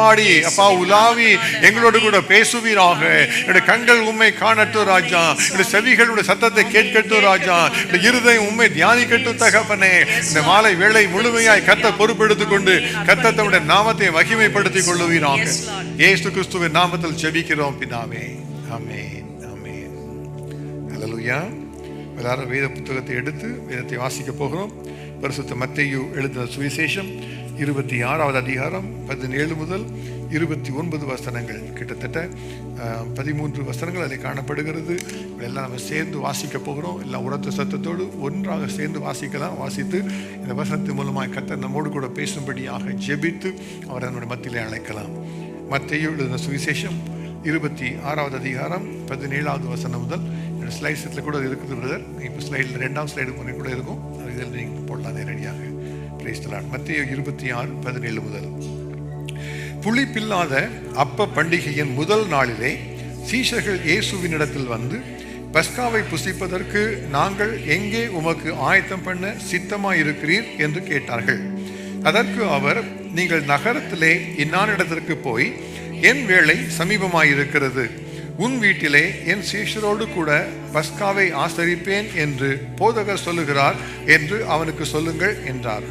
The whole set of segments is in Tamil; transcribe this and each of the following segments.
நடமாடி அப்பா உலாவி எங்களோடு கூட பேசுவீராக. என்னுடைய கண்கள் உம்மை காணட்டும் ராஜா, என்னுடைய செவிகளுடைய சத்தத்தை கேட்கட்டும் ராஜா, என்னுடைய இருதயம் உம்மை தியானிக்கட்டும் தகப்பனே. இந்த மாலை வேளை முழுமையாய் கர்த்தர் பொறுப்பெடுத்துக் கொண்டு கர்த்தர் தம்முடைய நாமத்தை மகிமைப்படுத்திக் கொள்ளுவீராக. இயேசு கிறிஸ்துவின் நாமத்தில் ஜெபிக்கிறோம் பிதாவே, ஆமென், ஆமென். அல்லேலூயா. எல்லாரும் வேத புத்தகத்தை எடுத்து வேதத்தை வாசிக்க போகிறோம். பரிசுத்த மத்தேயு எழுதின சுவிசேஷம் 26வது அதிகாரம் 17 முதல் 29 வசனங்கள், கிட்டத்தட்ட 13 வசனங்கள் அதில் காணப்படுகிறது. எல்லாம் நம்ம சேர்ந்து வாசிக்க போகிறோம். எல்லாம் உரத்த சத்தத்தோடு ஒன்றாக சேர்ந்து வாசிக்கலாம். வாசித்து இந்த வசனத்தின் மூலமாக கர்த்தர் நம்மோடு கூட பேசும்படியாக ஜெபித்து அவரை நம்முடைய மத்தியிலே அழைக்கலாம். மத்தேயு எழுதின சுவிசேஷம் 26வது அதிகாரம் 17வது வசனம் முதல். என்னோட ஸ்லைட்ஸில் கூட இருக்குது பிரதர். இப்போ ஸ்லைடில் 2ஆம் ஸ்லைடு முன்னே கூட இருக்கும். இதில் நீங்கள் போடலாம் நேரடியாக. மத்தேயு 26:17 முதல். புளிப்பில்லாத அப்ப பண்டிகையின் முதல் நாளிலே சீஷர்கள் இயேசுவினிடத்தில் வந்து, பஸ்காவை புசிப்பதற்கு நாங்கள் எங்கே உமக்கு ஆயத்தம் பண்ண சித்தமாயிருக்கிறீர் என்று கேட்டார்கள். அதற்கு அவர், நீங்கள் நகரத்திலே இன்னானிடத்திற்கு போய், என் வேளை சமீபமாயிருக்கிறது, உன் வீட்டிலே என் சீஷரோடு கூட பஸ்காவை ஆசரிப்பேன் என்று போதகர் சொல்லுகிறார் என்று அவனுக்கு சொல்லுங்கள் என்றார்.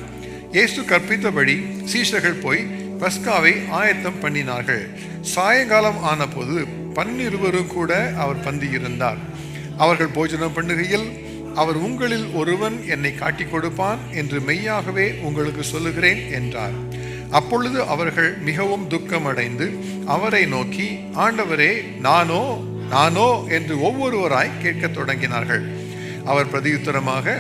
இயேசு கற்பித்தபடி சீஷர்கள் போய் பஸ்காவை ஆயத்தம் பண்ணினார்கள். சாயங்காலம் ஆனபோது 12 கூட அவர் பந்தியிருந்தார். அவர்கள் போஜனம் பண்ணுகையில் அவர், உங்களில் ஒருவன் என்னை காட்டிக் கொடுப்பான் என்று மெய்யாகவே உங்களுக்கு சொல்லுகிறேன் என்றார். அப்பொழுது அவர்கள் மிகவும் துக்கமடைந்து அவரை நோக்கி, ஆண்டவரே, நானோ நானோ என்று ஒவ்வொருவராய் கேட்கத் தொடங்கினார்கள். அவர் பிரதியுத்தரமாக,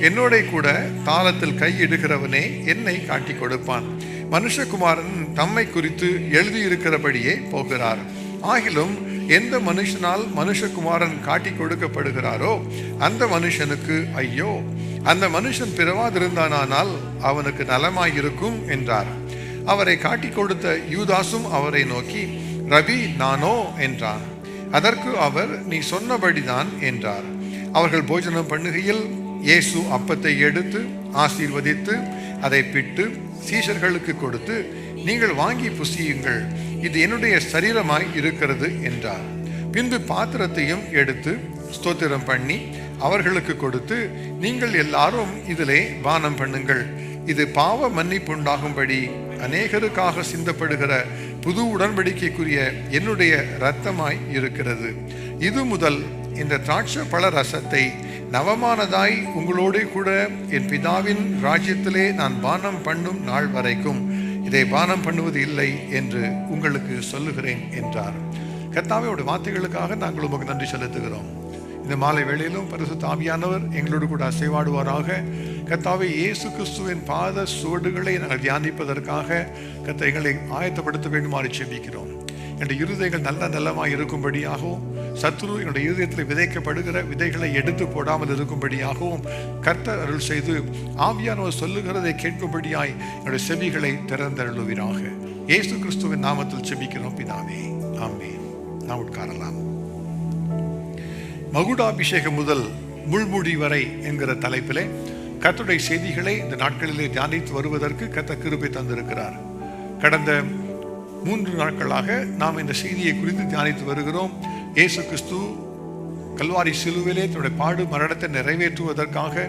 என்னோட கூட தாளத்தில் கையிடுகிறவனே என்னை காட்டிக் கொடுப்பான். மனுஷகுமாரன் தம்மை குறித்து எழுதியிருக்கிறபடியே போகிறார். ஆகிலும் எந்த மனுஷனால் மனுஷகுமாரன் காட்டிக் கொடுக்கப்படுகிறாரோ அந்த மனுஷனுக்கு ஐயோ, அந்த மனுஷன் பிறவாதிருந்தானால் அவனுக்கு நலமாயிருக்கும் என்றார். அவரை காட்டிக் கொடுத்த யூதாசும் அவரை நோக்கி, ரபி, நானோ என்றான். அதற்கு அவர், நீ சொன்னபடிதான் என்றார். அவர்கள் போஜனம் பண்ணுகையில் இயேசு அப்பத்தை எடுத்து ஆசீர்வதித்து அதை பிட்டு சீஷர்களுக்கு கொடுத்து, நீங்கள் வாங்கி புசியுங்கள், இது என்னுடைய சரீரமாய் இருக்கிறது என்றார். பின்பு பாத்திரத்தையும் எடுத்து ஸ்தோத்திரம் பண்ணி அவர்களுக்கு கொடுத்து, நீங்கள் எல்லாரும் இதிலே பானம் பண்ணுங்கள், இது பாவ மன்னிப்பு உண்டாகும்படி அநேகருக்காக சிந்தப்படுகிற புது உடன்படிக்கைக்குரிய என்னுடைய இரத்தமாய் இருக்கிறது. இது முதல் இந்த திராட்சை பழ ரசத்தை நவமானதாய் உங்களோடு கூட என் பிதாவின் ராஜ்யத்திலே நான் பானம் பண்ணும் நாள் வரைக்கும் இதை பானம் பண்ணுவது இல்லை என்று உங்களுக்கு சொல்லுகிறேன் என்றார். கர்த்தாவே, உடைய வார்த்தைகளுக்காக நாங்கள் உமக்கு நன்றி செலுத்துகிறோம். இந்த மாலை வேளையிலும் பரிசுத்த ஆவியானவர் எங்களோடு கூட அசைவாடுவாராக. கர்த்தாவே, இயேசு கிறிஸ்துவின் பாத சுவடுகளை நாங்கள் தியானிப்பதற்காக கர்த்தர் எங்களை ஆயத்தப்படுத்த வேண்டுமாறு ஜெபிக்கிறோம். என்னுடைய இருதயங்கள் நல்ல நல்லமாய் இருக்கும்படியாகவும், சத்துரு என்னுடைய இருதயத்தில் விதைக்கப்படுகிற விதைகளை எடுத்து போடாமல் இருக்கும்படியாகவும் கர்த்தர் அருள் செய்து ஆவியானவர் சொல்லுகிறதை கேட்கும்படியாய் என்னுடைய செவிகளை திறந்தருளுவீராக. இயேசு கிறிஸ்துவின் நாமத்தில் ஜெபிக்கிறோம் பிதாவே, ஆமென். நாம் உட்காரலாம். மகுடாபிஷேகம் முதல் முள்முடி வரை என்கிற தலைப்பிலே கர்த்தருடைய செய்திகளை இந்த நாட்களிலே தியானித்து வருவதற்கு கர்த்தர் கிருபை தந்திருக்கிறார். கடந்த 3 நாட்களாக நாம் இந்த செய்தியை குறித்து தியானித்து வருகிறோம். இயேசு கிறிஸ்து கல்வாரி சிலுவிலே தன்னுடைய பாடு மரணத்தை நிறைவேற்றுவதற்காக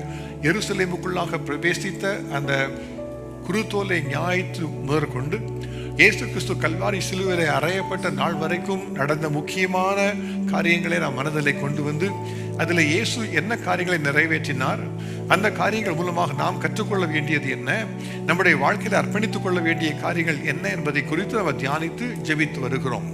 எருசலேமுக்குள்ளாக பிரவேசித்த அந்த குருத்தோலை ஞாயிற்று முதற்கொண்டு இயேசு கிறிஸ்து கல்வாரி சிலுவிலே அறையப்பட்ட நாள் வரைக்கும் நடந்த முக்கியமான காரியங்களை நாம் மனதிலே கொண்டு வந்து அதில் இயேசு என்ன காரியங்களை நிறைவேற்றினார், அந்த காரியங்கள் மூலமாக நாம் கற்றுக்கொள்ள வேண்டியது என்ன, நம்முடைய வாழ்க்கையில் அர்ப்பணித்துக் கொள்ள வேண்டிய காரியங்கள் என்ன என்பதை குறித்து நம்ம தியானித்து ஜெபித்து வருகிறோம்.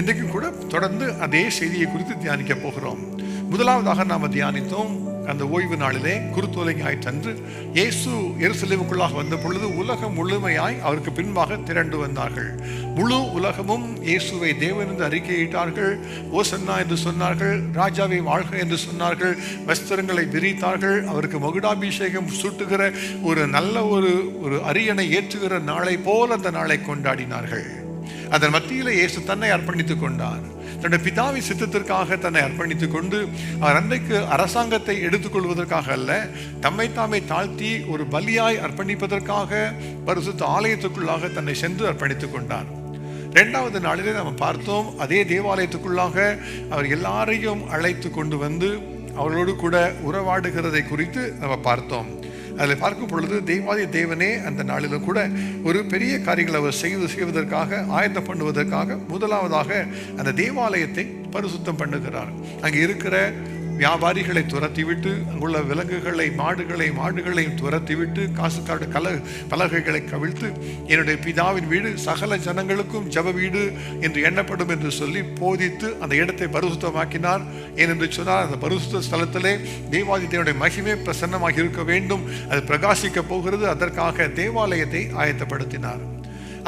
இன்றைக்கும் கூட தொடர்ந்து அதே செய்தியை குறித்து தியானிக்க போகிறோம். முதலாவதாக நாம் தியானித்தோம், அந்த ஓய்வு நாளிலே குருத்தோலை ஞாயிற்றன்று இயேசு எருசலேமுக்குள்ளாக வந்த பொழுது உலகம் முழுமையாய் அவருக்கு பின்பாக திரண்டு வந்தார்கள். முழு உலகமும் இயேசுவை தேவன் என்று அறிக்கையிட்டார்கள். ஓசன்னா என்று சொன்னார்கள், ராஜாவை வாழ்க என்று சொன்னார்கள், வஸ்திரங்களை விரித்தார்கள். அவருக்கு மகுடாபிஷேகம் சூட்டுகிற ஒரு நல்ல ஒரு அரியணை ஏற்றுகிற நாளை போல் அந்த நாளை கொண்டாடினார்கள். அதன் மத்தியில் இயேசு தன்னை அர்ப்பணித்துக் கொண்டார். தன்னுடைய பிதாவின் சித்தத்திற்காக தன்னை அர்ப்பணித்துக் கொண்டு அவர் அன்றைக்கு அரசாங்கத்தை எடுத்துக்கொள்வதற்காக அல்ல, தம்மை தாமே தாழ்த்தி ஒரு பலியாய் அர்ப்பணிப்பதற்காக பரிசுத்த ஆலயத்துக்குள்ளாக தன்னை சென்று அர்ப்பணித்துக் கொண்டார். இரண்டாவது நாளிலே நாம் பார்த்தோம், அதே தேவாலயத்துக்குள்ளாக அவர் எல்லாரையும் அழைத்து கொண்டு வந்து அவர்களோடு கூட உறவாடுகிறதை குறித்து நம்ம பார்த்தோம். அதில் பார்க்கும் பொழுது தேவாதி தேவனே அந்த நாளிலும் கூட ஒரு பெரிய காரியங்களை அவர் செய்வதற்காக ஆயத்தம் பண்ணுவதற்காக முதலாவதாக அந்த தேவாலயத்தை பரிசுத்தம் பண்ணுகிறார். அங்கே இருக்கிற வியாபாரிகளை துரத்திவிட்டு, அங்குள்ள விலங்குகளை மாடுகளையும் துரத்திவிட்டு, காசுக்காடு பலகைகளை கவிழ்த்து, என்னுடைய பிதாவின் வீடு சகல ஜனங்களுக்கும் ஜப வீடு என்று எண்ணப்படும் என்று சொல்லி போதித்து அந்த இடத்தை பரிசுத்தமாக்கினார். ஏனென்று சொன்னால், அந்த பரிசுத்த ஸ்தலத்திலே தேவாதி தேவனுடைய மகிமை பிரசன்னமாக இருக்க வேண்டும், அது பிரகாசிக்க போகிறது. அதற்காக தேவாலயத்தை ஆயத்தப்படுத்தினார்.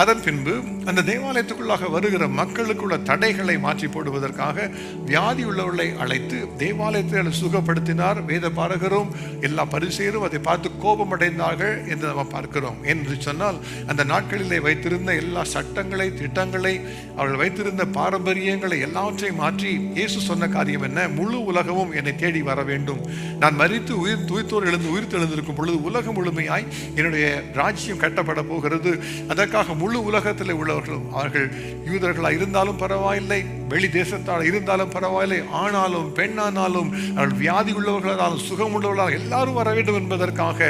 அதன் பின்பு அந்த தேவாலயத்துக்குள்ளாக வருகிற மக்களுக்குள்ள தடைகளை மாற்றி போடுவதற்காக வியாதி உள்ளவர்களை அழைத்து தேவாலயத்தை சுகப்படுத்தினார். வேத பாரகரும் எல்லா பரிசேயரும் அதை பார்த்து கோபம் அடைந்தார்கள் என்று நாம் பார்க்கிறோம். என்று சொன்னால், அந்த நாட்களிலே வைத்திருந்த எல்லா சட்டங்களை, திட்டங்களை, அவர்கள் வைத்திருந்த பாரம்பரியங்களை எல்லாவற்றையும் மாற்றி இயேசு சொன்ன காரியம் என்ன? முழு உலகமும் என்னை தேடி வர வேண்டும். நான் மரித்து உயிர்த்தோர் உயிர்த்தெழுந்திருக்கும் பொழுது உலகம் முழுமையாய் என்னுடைய ராஜ்யம் கட்டப்பட போகிறது. அதற்காக முழு உலகத்தில் உள்ளவர்கள், அவர்கள் யூதர்களாக இருந்தாலும் பரவாயில்லை, வெளி தேசத்தால் இருந்தாலும் பரவாயில்லை, ஆனாலும் பெண்ணானாலும், அவர்கள் வியாதி உள்ளவர்களாலும் சுகம் உள்ளவர்களால் எல்லாரும் வர வேண்டும் என்பதற்காக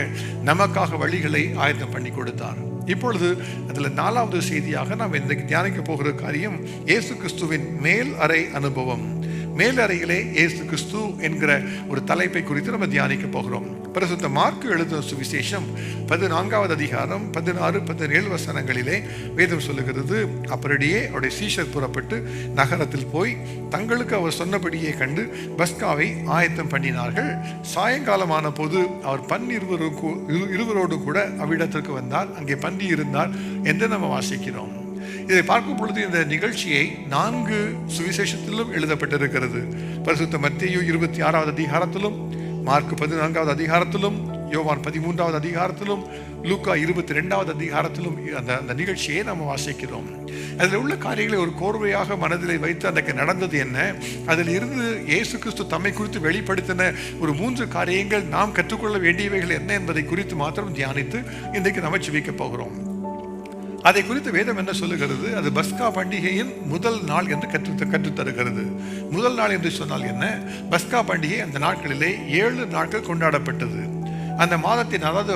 நமக்காக வழிகளை ஆயத்தம் பண்ணி கொடுத்தார். இப்பொழுது அதில் 4வது செய்தியாக நாம் இன்றைக்கு தியானிக்க போகிற காரியம் இயேசு கிறிஸ்துவின் மேல் அறை அனுபவம். மேல் அறையிலே இயேசு கிறிஸ்து என்கிற ஒரு தலைப்பை குறித்து நம்ம தியானிக்க போகிறோம். பரிசுத்த மார்க்கு எழுதின சுவிசேஷம் 14வது அதிகாரம் 16, 17 வசனங்களிலே வேதம் சொல்லுகிறது, அப்படியே அவருடைய சீஷர் புறப்பட்டு நகரத்தில் போய் தங்களுக்கு அவர் சொன்னபடியே கண்டு பஸ்காவை ஆயத்தம் பண்ணினார்கள். சாயங்காலமான போது அவர் இருவரோடு கூட அவ்விடத்திற்கு வந்தார். அங்கே பந்தி இருந்தார் என்று நம்ம வாசிக்கிறோம். இதை பார்க்கும் பொழுது இந்த நிகழ்ச்சியை 4 சுவிசேஷத்திலும் எழுதப்பட்டிருக்கிறது. பரிசுத்த மத்தேயு 26வது அதிகாரத்திலும், மார்க் 14வது அதிகாரத்திலும், யோவான் 13வது அதிகாரத்திலும், லூக்கா 22வது அதிகாரத்திலும் அந்த நிகழ்ச்சியை நாம் வாசிக்கிறோம். அதில் உள்ள காரியங்களை ஒரு கோர்வையாக மனதில் வைத்து அன்றைக்கு நடந்தது என்ன, அதில் இருந்து இயேசு கிறிஸ்து தம்மை குறித்து வெளிப்படுத்தின ஒரு 3 காரியங்கள், நாம் கற்றுக்கொள்ள வேண்டியவைகள் என்ன என்பதை குறித்து மாத்திரம் தியானித்து இன்றைக்கு நம்ம ஜெபிக்க போகிறோம். அதை குறித்து வேதம் என்ன சொல்லுகிறது? அது பஸ்கா பண்டிகையின் முதல் நாள் என்று கற்றுத்தருகிறது. முதல் நாள் என்று சொன்னால் என்ன? பஸ்கா பண்டிகை அந்த நாட்களிலே 7 நாட்கள் கொண்டாடப்பட்டது. அந்த மாதத்தின், அதாவது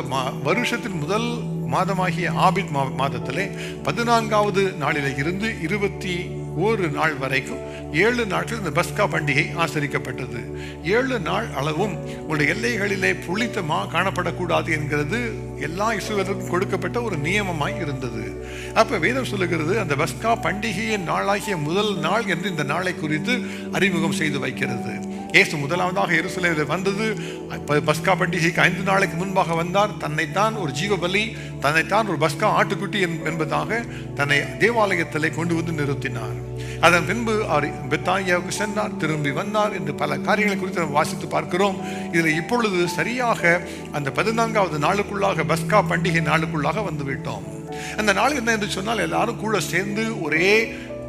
வருஷத்தின் முதல் மாதமாகிய ஆபித் மாதத்திலே 14வது நாளிலே இருந்து 21 நாள் வரைக்கும் 7 நாட்கள் இந்த பஸ்கா பண்டிகை ஆசரிக்கப்பட்டது. 7 நாள் அளவும் உங்களுடைய எல்லைகளிலே புளித்த காணப்படக்கூடாது என்கிறது எல்லா இஸ்ரவேலருக்கும் கொடுக்கப்பட்ட ஒரு நியமமாய் இருந்தது. அப்ப வேதம் சொல்லுகிறது, அந்த பஸ்கா பண்டிகையின் நாளாகிய முதல் நாள் என்று இந்த நாளை குறித்து அறிமுகம் செய்து வைக்கிறது. இயேசு முதலாவதாக எருசலேமில் வந்தது பஸ்கா பண்டிகைக்கு 5 நாளைக்கு முன்பாக வந்தார். தன்னைத்தான் ஒரு ஜீவபலி, தன்னைத்தான் ஒரு பஸ்கா ஆட்டுக்குட்டி என்பதாக தன்னை தேவாலயத்திலே கொண்டு வந்து நிறுத்தினார். அதன் பின்பு அவர் பெத்தானியாவுக்கு சென்றார், திரும்பி வந்தார் என்று பல காரியங்களை குறித்து நாம் வாசித்து பார்க்கிறோம். இதில் இப்பொழுது சரியாக அந்த 14வது நாளுக்குள்ளாக, பஸ்கா பண்டிகை நாளுக்குள்ளாக வந்துவிட்டோம். அந்த நாள் என்ன என்று சொன்னால், எல்லாரும் கூட சேர்ந்து ஒரே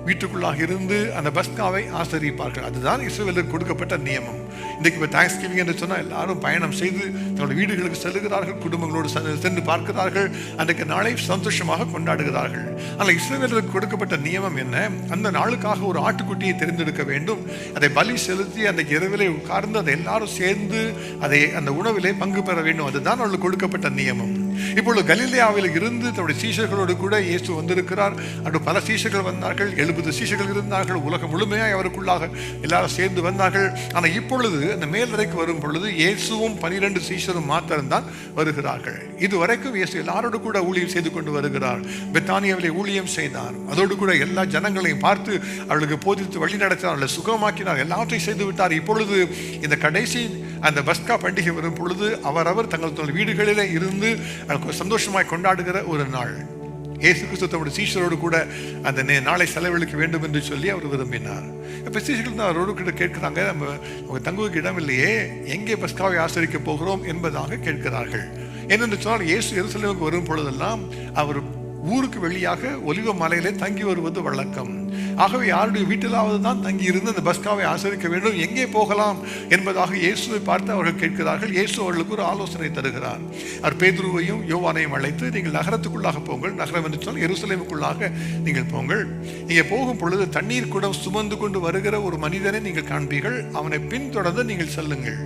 வீட்டுக்குள்ளாக இருந்து அந்த பஸ்காவை ஆசரிப்பார்கள். அதுதான் இஸ்ரவேலுக்கு கொடுக்கப்பட்ட நியமம். இன்றைக்கு இப்போ தேங்க்ஸ் கிவிங் என்று சொன்னால் எல்லாரும் பயணம் செய்து தன்னுடைய வீடுகளுக்கு செல்லுகிறார்கள், குடும்பங்களோடு சென்று பார்க்கிறார்கள், அன்றைக்கு நாளை சந்தோஷமாக கொண்டாடுகிறார்கள். ஆனால் இஸ்ரவேலுக்கு கொடுக்கப்பட்ட நியமம் என்ன? அந்த நாளுக்காக ஒரு ஆட்டுக்குட்டியை தெரிந்தெடுக்க வேண்டும், அதை பலி செலுத்தி அன்றைக்கு இரவிலே உட்கார்ந்து அதை எல்லாரும் சேர்ந்து அதை அந்த உணவிலே பங்கு பெற வேண்டும். அதுதான் அவர்களுக்கு கொடுக்கப்பட்ட நியமம். இப்பொழுது கலிலேயாவில் இருந்து தன்னுடைய சீஷர்களோடு கூட இயேசு வந்திருக்கிறார். அன்று பல சீஷர்கள் வந்தார்கள், 70 சீஷர்கள் இருந்தார்கள். உலகம் முழுமையாக அவருக்குள்ளாக எல்லாரும் சேர்ந்து வந்தார்கள். ஆனால் இப்பொழுது அந்த மேலறைக்கு வரும் பொழுது இயேசுவும் 12 சீஷரும் மாத்திரம்தான் வருகிறார்கள். இதுவரைக்கும் இயேசு எல்லாரோடு கூட ஊழியம் செய்து கொண்டு வருகிறார். பெத்தானியாவிலே ஊழியம் செய்தார். அதோடு கூட எல்லா ஜனங்களையும் பார்த்து அவர்களுக்கு போதித்து வழி நடத்தினார், அவர்களை சுகமாக்கினார், எல்லாவற்றையும் செய்து விட்டார். இப்பொழுது இந்த கடைசி அந்த பஸ்கா பண்டிகை வரும் பொழுது அவரவர் தங்கள் வீடுகளிலே இருந்து சந்தோஷமாய் கொண்டாடுகிற ஒரு நாள். இயேசு கிறிஸ்து தம்முடைய சீஷரோடு கூட அந்த நாளை செலவழிக்க வேண்டும் என்று சொல்லி அவர் விரும்பினார். இப்போ சீஷர்கள் தான் அவரோடு கூட கேட்கிறாங்க, நம்ம தங்குவதற்கு இடம் இல்லையே, எங்கே பஸ்காவை ஆசரிக்க போகிறோம் என்பதாக கேட்கிறார்கள். ஏனென்று சொன்னால், இயேசு எருசலேமுக்கு வரும் பொழுதெல்லாம் அவர் ஊருக்கு வெளியாக ஒலிவ மலையிலே தங்கி வருவது வழக்கம். ஆகவே யாருடைய வீட்டிலாவது தான் தங்கி இருந்து அந்த பஸ்காவை ஆசரிக்க வேண்டும், எங்கே போகலாம் என்பதாக இயேசுவை பார்த்து அவர்கள் கேட்கிறார்கள். இயேசு அவர்களுக்கு ஒரு ஆலோசனை தருகிறார். அவர் பேதுருவையும் யோவானையும் அழைத்து, நீங்கள் நகரத்துக்குள்ளாக போங்கள், நகரம் என்று சொன்னால் எருசலேமுக்குள்ளாக நீங்கள் போங்கள். நீங்கள் போகும் பொழுது தண்ணீர் குடம் சுமந்து கொண்டு வருகிற ஒரு மனிதனை நீங்கள் காண்பீர்கள், அவனை பின்தொடர்ந்து நீங்கள் செல்லுங்கள்.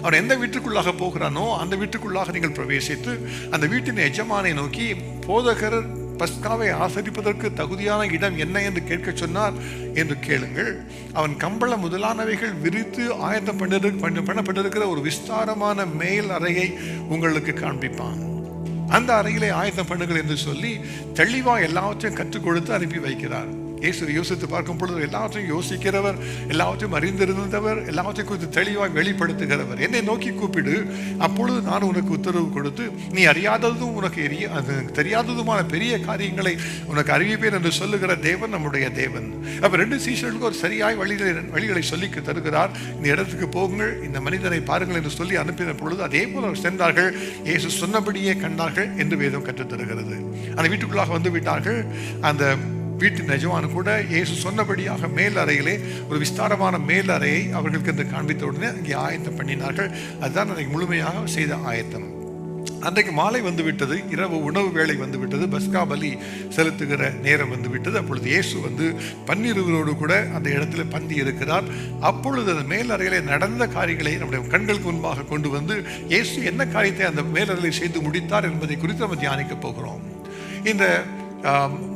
அவன் எந்த வீட்டுக்குள்ளாக போகிறானோ அந்த வீட்டுக்குள்ளாக நீங்கள் பிரவேசித்து அந்த வீட்டின் எஜமானை நோக்கி, போதகர் பஸ்காவை ஆசரிப்பதற்கு தகுதியான இடம் என்ன என்று கேட்க சொன்னார் என்று கேளுங்கள். அவன் கம்பள முதலானவைகள் விரித்து ஆயத்தம் பண்ணப்பட்டிருக்கிற ஒரு விஸ்தாரமான மேல் அறையை உங்களுக்கு காண்பிப்பான். அந்த அறையிலே ஆயத்தம் பண்ணுங்கள் என்று சொல்லி தெளிவா எல்லாவற்றையும் கற்றுக் கொடுத்து அனுப்பி வைக்கிறார். இயேசு யோசித்து பார்க்கும் பொழுது எல்லாவற்றையும் யோசிக்கிறவர், எல்லாவற்றையும் அறிந்திருந்தவர், எல்லாவற்றையும் குறித்து தெளிவாக வெளிப்படுத்துகிறவர். என்னை நோக்கி கூப்பிடு, அப்பொழுது நான் உனக்கு உத்தரவு கொடுத்து நீ அறியாததும் உனக்கு தெரியாததுமான பெரிய காரியங்களை உனக்கு அறிவிப்பேன் என்று சொல்லுகிற தேவன் நம்முடைய தேவன். அப்ப 2 சீஷர்களுக்கு ஒரு சரியாய் வழிகளை சொல்லி தருகிறார். இந்த இடத்துக்கு போங்கள், இந்த மனிதனை பாருங்கள் என்று சொல்லி அனுப்பின பொழுது அதே போல சென்றார்கள். இயேசு சொன்னபடியே கண்டார்கள் என்று வேதம் கற்றுத் தருகிறது. அந்த வீட்டுக்குள்ளாக வந்து விட்டார்கள். அந்த வீட்டின் எஜமானு கூட இயேசு சொன்னபடியாக மேல் அறையிலே ஒரு விஸ்தாரமான மேல் அறையை அவர்களுக்கு என்று காண்பித்த உடனே அங்கே ஆயத்தம் பண்ணினார்கள். அதுதான் அன்றைக்கு முழுமையாக செய்த ஆயத்தம். அன்றைக்கு மாலை வந்து விட்டது, இரவு உணவு வேளை வந்து விட்டது, பஸ்கா பலி செலுத்துகிற நேரம் வந்து விட்டது. அப்பொழுது இயேசு வந்து பன்னிருவரோடு கூட அந்த இடத்துல பந்தி இருக்கிறார். அப்பொழுது அந்த மேல் அறையிலே நடந்த காரியங்களை நம்முடைய கண்களுக்கு முன்பாக கொண்டு வந்து இயேசு என்ன காரியத்தை அந்த மேல் அறையிலே செய்து முடித்தார் என்பதை குறித்து நம்ம தியானிக்க போகிறோம். இந்த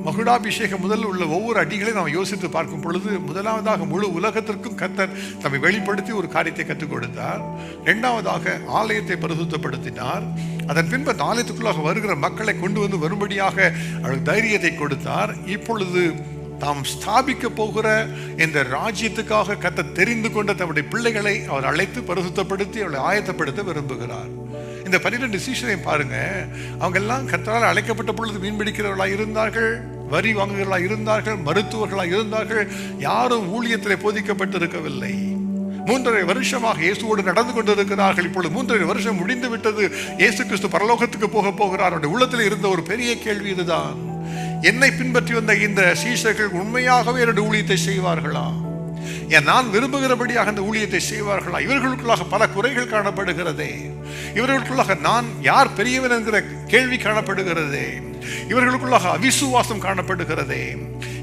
மகுடாபிஷேகம் முதல் உள்ள ஒவ்வொரு அடிகளையும் நாம் யோசித்து பார்க்கும் பொழுது, முதலாவதாக முழு உலகத்திற்கும் கர்த்தர் தம்மை வெளிப்படுத்தி ஒரு காரியத்தை கற்றுக் கொடுத்தார். இரண்டாவதாக ஆலயத்தை பரிசுத்தப்படுத்தினார். அதன் பின்பு அந்த ஆலயத்துக்குள்ளாக வருகிற மக்களை கொண்டு வந்து வரும்படியாக அவருக்கு தைரியத்தை கொடுத்தார். இப்பொழுது தாம் ஸ்தாபிக்க போகிற இந்த ராஜ்யத்துக்காக கர்த்தர் தெரிந்து கொண்ட தம்முடைய பிள்ளைகளை அவர் அழைத்து பரிசுத்தப்படுத்தி அவளை ஆயத்தப்படுத்த விரும்புகிறார். இந்த 12 சீஷரையும் பாருங்க, அவங்க எல்லாம் கர்த்தரால் அழைக்கப்பட்ட பொழுது மீன்பிடிக்கிறவர்களாக இருந்தார்கள், வரி வாங்குகிறவர்களாக இருந்தார்கள், மருத்துவர்களாக இருந்தார்கள். யாரும் ஊழியத்திலே போதிக்கப்பட்டிருக்கவில்லை. 3.5 வருஷமாக இயேசுவோடு நடந்து கொண்டிருக்கிறார்கள். இப்பொழுது 3.5 வருஷம் முடிந்து விட்டது. இயேசு கிறிஸ்து பரலோகத்துக்கு போக போகிறார். அவருடைய உள்ளத்தில் இருந்த ஒரு பெரிய கேள்வி இதுதான்: என்னை பின்பற்றி வந்த இந்த சீஷர்கள் உண்மையாகவே என்னுடைய ஊழியத்தை செய்வார்களா? நான் விரும்புகிறபடியாக அந்த ஊழியத்தை செய்வார்களா? இவர்களுக்குள்ளாக பல குறைகள் காணப்படுகிறதே. இவர்களுக்குள்ளாக நான் யார் பெரியவன் என்கிற கேள்வி காணப்படுகிறதே. இவர்களுக்குள்ளாக அவிசுவாசம் காணப்படுகிறதே.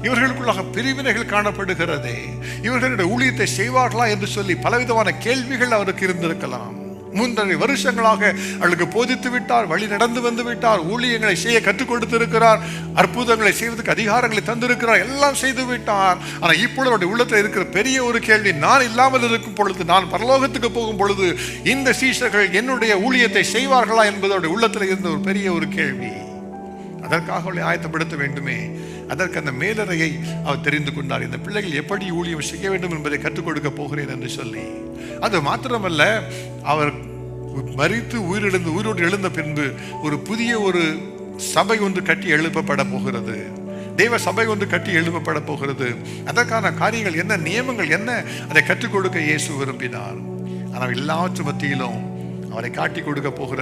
இவர்களுக்குள்ளாக பிரிவினைகள் காணப்படுகிறதே. இவர்களுடைய ஊழியத்தை செய்வார்களா என்று சொல்லி பலவிதமான கேள்விகள் அவருக்கு இருந்திருக்கலாம். 3.5 வருஷங்களாக அவளுக்கு போதித்து விட்டார், வழி நடந்து வந்து விட்டார், ஊழியங்களை செய்ய கற்றுக் கொடுத்திருக்கிறார், அற்புதங்களை செய்வதற்கு அதிகாரங்களை தந்திருக்கிறார், எல்லாம் செய்து விட்டார். ஆனால் இப்பொழுது உள்ளத்தில் இருக்கிற பெரிய ஒரு கேள்வி, நான் இல்லாமல் இருக்கும் பொழுது, நான் பரலோகத்துக்கு போகும் பொழுது இந்த சீஷர்கள் என்னுடைய ஊழியத்தை செய்வார்களா என்பதோட உள்ளத்தில் இருந்த ஒரு பெரிய ஒரு கேள்வி. அதற்காக அவளை ஆயத்தப்படுத்த வேண்டுமே. அதற்கு அந்த மேலறையை அவர் தெரிந்து கொண்டார். இந்த பிள்ளைகள் எப்படி ஊழியம் செய்ய வேண்டும் என்பதை கற்றுக் கொடுக்க போகிறேன் என்று சொல்லி. அது மாத்திரமல்ல, அவர் மரித்து உயிரோடு எழுந்த பின்பு ஒரு புதிய ஒரு சபை ஒன்று கட்டி எழுப்பப்பட போகிறது. தேவ சபை ஒன்று கட்டி எழுப்பப்பட போகிறது. அதற்கான காரியங்கள் என்ன, நியமங்கள் என்ன, அதை கற்றுக் கொடுக்க இயேசு விரும்பினார். ஆனால் எல்லாவற்று மத்தியிலும் அவரை காட்டி கொடுக்க போகிற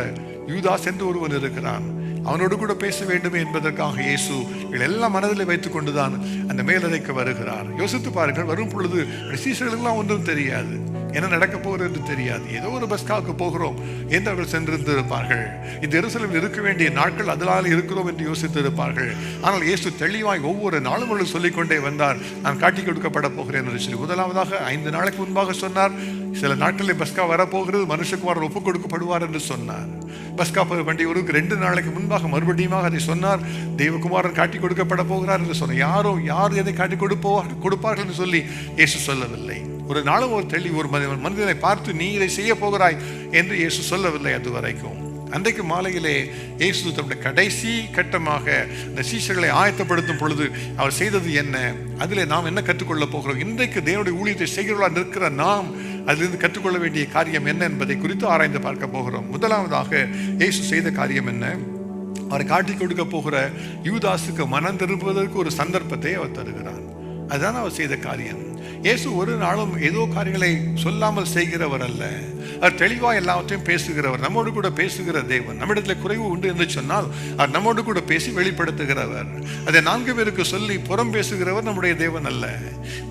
யூதாஸ் என்று ஒருவன் இருக்கிறான். அவனோடு கூட பேச வேண்டும் என்பதற்காக இயேசு எல்லாம் மனதில் வைத்துக் கொண்டுதான் அந்த மேலறைக்கு வருகிறார். யோசித்து பாருங்கள், வரும் பொழுது சீஷர்களுக்கெல்லாம் ஒன்றும் தெரியாது, என்ன நடக்க போகிறது என்று தெரியாது. ஏதோ ஒரு பஸ்காவுக்கு போகிறோம் என்று அவர்கள் சென்றிருந்திருப்பார்கள். இந்த எருசலேமில் இருக்க வேண்டிய நாட்கள் அதனால் இருக்கிறோம் என்று யோசித்திருப்பார்கள். ஆனால் இயேசு தெளிவாய் ஒவ்வொரு நாளும் அவர்கள் சொல்லிக்கொண்டே வந்தார், நான் காட்டி கொடுக்கப்பட போகிறேன் என்று சொல்லி. முதலாவதாக 5 நாளைக்கு முன்பாக சொன்னார், சில நாட்களில் பஸ்கா வரப்போகிறது, மனுஷகுமாரர் ஒப்புக் கொடுக்கப்படுவார் என்று சொன்னார். பஸ்கா பண்டிகை ஒரு 2 நாளைக்கு முன்பாக மறுபடியும் அதை சொன்னார், தெய்வகுமாரன் காட்டி கொடுக்கப்பட போகிறார் என்று சொன்னார். யார் எதை காட்டி கொடுப்பார்கள் என்று சொல்லி இயேசு சொல்லவில்லை. ஒரு நாளும் ஒரு மனிதனை பார்த்து நீ இதை செய்ய போகிறாய் என்று இயேசு சொல்லவில்லை. அது வரைக்கும் அன்றைக்கு மாலையிலே இயேசு தன்னுடைய கடைசி கட்டமாக இந்த சீஷர்களை ஆயத்தப்படுத்தும் பொழுது அவர் செய்தது என்ன, அதிலே நாம் என்ன கற்றுக்கொள்ள போகிறோம், இன்றைக்கு தேவனுடைய ஊழியத்தை செய்கிறவர்களாக நிற்கிற நாம் அதிலிருந்து கற்றுக்கொள்ள வேண்டிய காரியம் என்ன என்பதை குறித்து ஆராய்ந்து பார்க்க போகிறோம். முதலாவதாக இயேசு செய்த காரியம் என்ன, அவரை காட்டி கொடுக்க போகிற யூதாசுக்கு மனம் திரும்புவதற்கு ஒரு சந்தர்ப்பத்தை அவர் தருகிறார். அதுதான் அவர் செய்த காரியம். இயேசு ஒரு நாளும் ஏதோ காரியங்களை சொல்லாமல் செய்கிறவர் அல்ல. அவர் தெளிவாக எல்லாவற்றையும் பேசுகிறவர், நம்மோடு கூட பேசுகிற தேவன். நம்மிடத்துல குறைவு உண்டு என்று சொன்னால் அவர் நம்மோடு கூட பேசி வெளிப்படுத்துகிறவர். அதை 4 பேருக்கு சொல்லி புறம் பேசுகிறவர் நம்முடைய தேவன் அல்ல.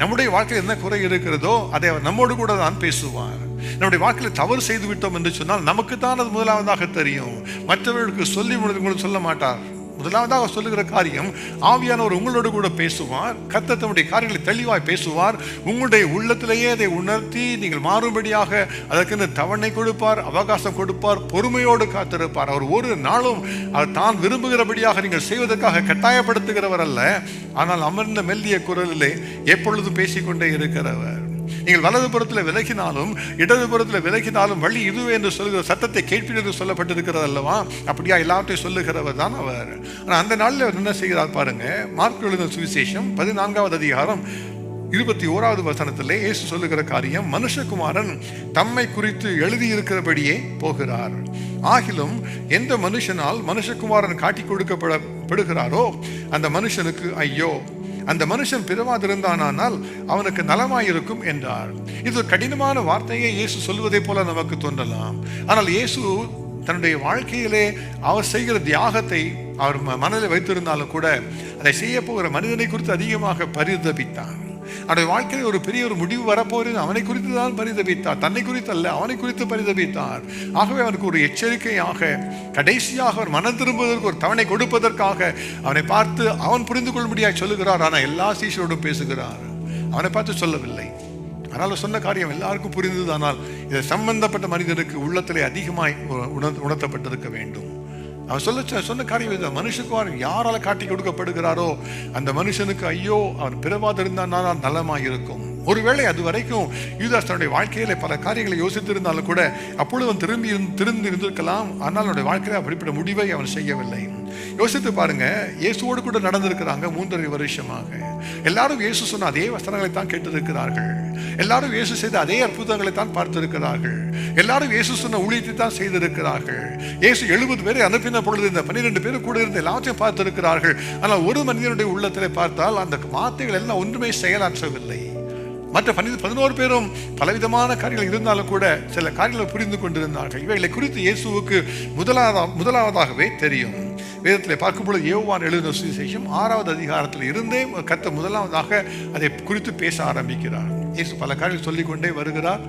நம்முடைய வாழ்க்கையில் என்ன குறை இருக்கிறதோ அதை அவர் நம்மோடு கூட தான் பேசுவார். நம்முடைய வாழ்க்கையில் தவறு செய்து விட்டோம் என்று சொன்னால் நமக்கு தான் அது முதலாவதாக தெரியும். மற்றவர்களுக்கு சொல்லி உங்களுக்கு சொல்ல மாட்டார். முதலாவதாக சொல்லுகிற காரியம், ஆவியானவர் உங்களோடு கூட பேசுவார். கர்த்தர் தம்முடைய காரியங்களை தெளிவாய் பேசுவார். உங்களுடைய உள்ளத்திலேயே அதை உணர்த்தி நீங்கள் மாறும்படியாக அதற்கு தவணை கொடுப்பார், அவகாசம் கொடுப்பார், பொறுமையோடு காத்திருப்பார். அவர் ஒரு நாளும் அவர் தான் விரும்புகிறபடியாக நீங்கள் செய்வதற்காக கட்டாயப்படுத்துகிறவர் அல்ல. ஆனால் அமர்ந்த மெல்லிய குரலிலே எப்பொழுதும் பேசிக்கொண்டே இருக்கிறவர். நீங்கள் வலது புறத்தில் விலகினாலும் இடது புறத்தில் விலகினாலும் வழி இதுவே என்று சொல்லுகிற சத்தத்தை கேட்பீர்கள் என்று சொல்லப்பட்டிருக்கிறது அல்லவா? அப்படியா எல்லாத்தையும் சொல்லுகிறவர் தான் அவர். ஆனால் அந்த நாளில் அவர் என்ன செய்கிறார் பாருங்க. மார்க் எழுதின சுவிசேஷம் 14வது அதிகாரம் 21வது வசனத்திலே இயேசு சொல்லுகிற காரியம், மனுஷகுமாரன் தம்மை குறித்து எழுதியிருக்கிறபடியே போகிறார். ஆகிலும் எந்த மனுஷனால் மனுஷகுமாரன் காட்டி கொடுக்கப்படுகிறாரோ அந்த மனுஷனுக்கு ஐயோ, அந்த மனுஷன் பிறவாதிருந்தானால் அவனுக்கு நலமாயிருக்கும் என்றார். இது கடினமான வார்த்தையை இயேசு சொல்வதை போல நமக்கு தோன்றலாம். ஆனால் இயேசு தன்னுடைய வாழ்க்கையிலே அவர் செய்கிற தியாகத்தை அவர் மனதில் வைத்திருந்தாலும் கூட அதை செய்ய போகிற மனிதனை குறித்து அதிகமாக பரிதபித்தார். அவனுடைய வாழ்க்கையில் ஒரு பெரிய ஒரு முடிவு வரப்போகிறது, அவனை குறித்து தான் பரிதபித்தார், தன்னை குறித்து அல்ல, அவனை குறித்து பரிதபித்தார். ஆகவே அவனுக்கு ஒரு எச்சரிக்கையாக கடைசியாக அவர் மனம் திரும்புவதற்கு ஒரு தவணை கொடுப்பதற்காக அவனை பார்த்து அவன் புரிந்து கொள்ளும்படியாக சொல்லுகிறார். ஆனால் எல்லா சீஷரோடும் பேசுகிறார், அவனை பார்த்து சொல்லவில்லை. ஆனால் சொன்ன காரியம் எல்லாருக்கும் புரிந்தது. ஆனால் இதை சம்பந்தப்பட்ட மனிதனுக்கு உள்ளத்திலே அதிகமாய் உணர்த்தப்பட்டிருக்க வேண்டும். அவன் சொன்ன காரியம், மனுஷகுமாரன் யாரால காட்டி கொடுக்கப்படுகிறாரோ அந்த மனுஷனுக்கு ஐயோ, அவன் பிறவாதிருந்தான் நலமாய் இருக்கும். ஒருவேளை அது வரைக்கும் யூதாஸ் தன்னுடைய வாழ்க்கையில பல காரியங்களை யோசித்திருந்தாலும் கூட அப்பொழுது அவன் திரும்பி இருந்திருக்கலாம். ஆனால் அவனுடைய வாழ்க்கையில அப்படிப்பட்ட முடிவை அவன் செய்யவில்லை. யோசித்து பாருங்க, இயேசுவோடு கூட நடந்திருக்கிறாங்க 3.5 வருஷமாக. எல்லாரும் இயேசு சொன்ன அதே வசனங்களை தான் கேட்டிருக்கிறார்கள். எல்லாரும் இயேசு செய்த அதே அற்புதங்களை தான் பார்த்திருக்கிறார்கள். எல்லாரும் இயேசு சொன்ன ஊழியத்தை தான் செய்திருக்கிறார்கள். இயேசு 70 பேரை அனுப்பின பொழுது இந்த 12 பேர் கூட இருந்த எல்லாத்தையும் பார்த்திருக்கிறார்கள். ஆனால் ஒரு மனிதனுடைய உள்ளத்திலே பார்த்தால் அந்த வார்த்தைகள் எல்லாம் ஒன்றுமே செயலாற்றவில்லை. மற்ற 11 பேரும் பலவிதமான காரியங்கள் இருந்தாலும் கூட சில காரியங்களை புரிந்து கொண்டிருந்தார்கள். இவைகளை குறித்து இயேசுவுக்கு முதலாவதாகவே தெரியும். வேதத்தில் பார்க்கும்பொழுது யோவான் எழுதின சுவிசேஷம் 6வது அதிகாரத்தில் இருந்தே கர்த்தர் முதலாவதாக அதை குறித்து பேச ஆரம்பிக்கிறார். இயேசு பல காரியங்கள் சொல்லிக்கொண்டே வருகிறார்.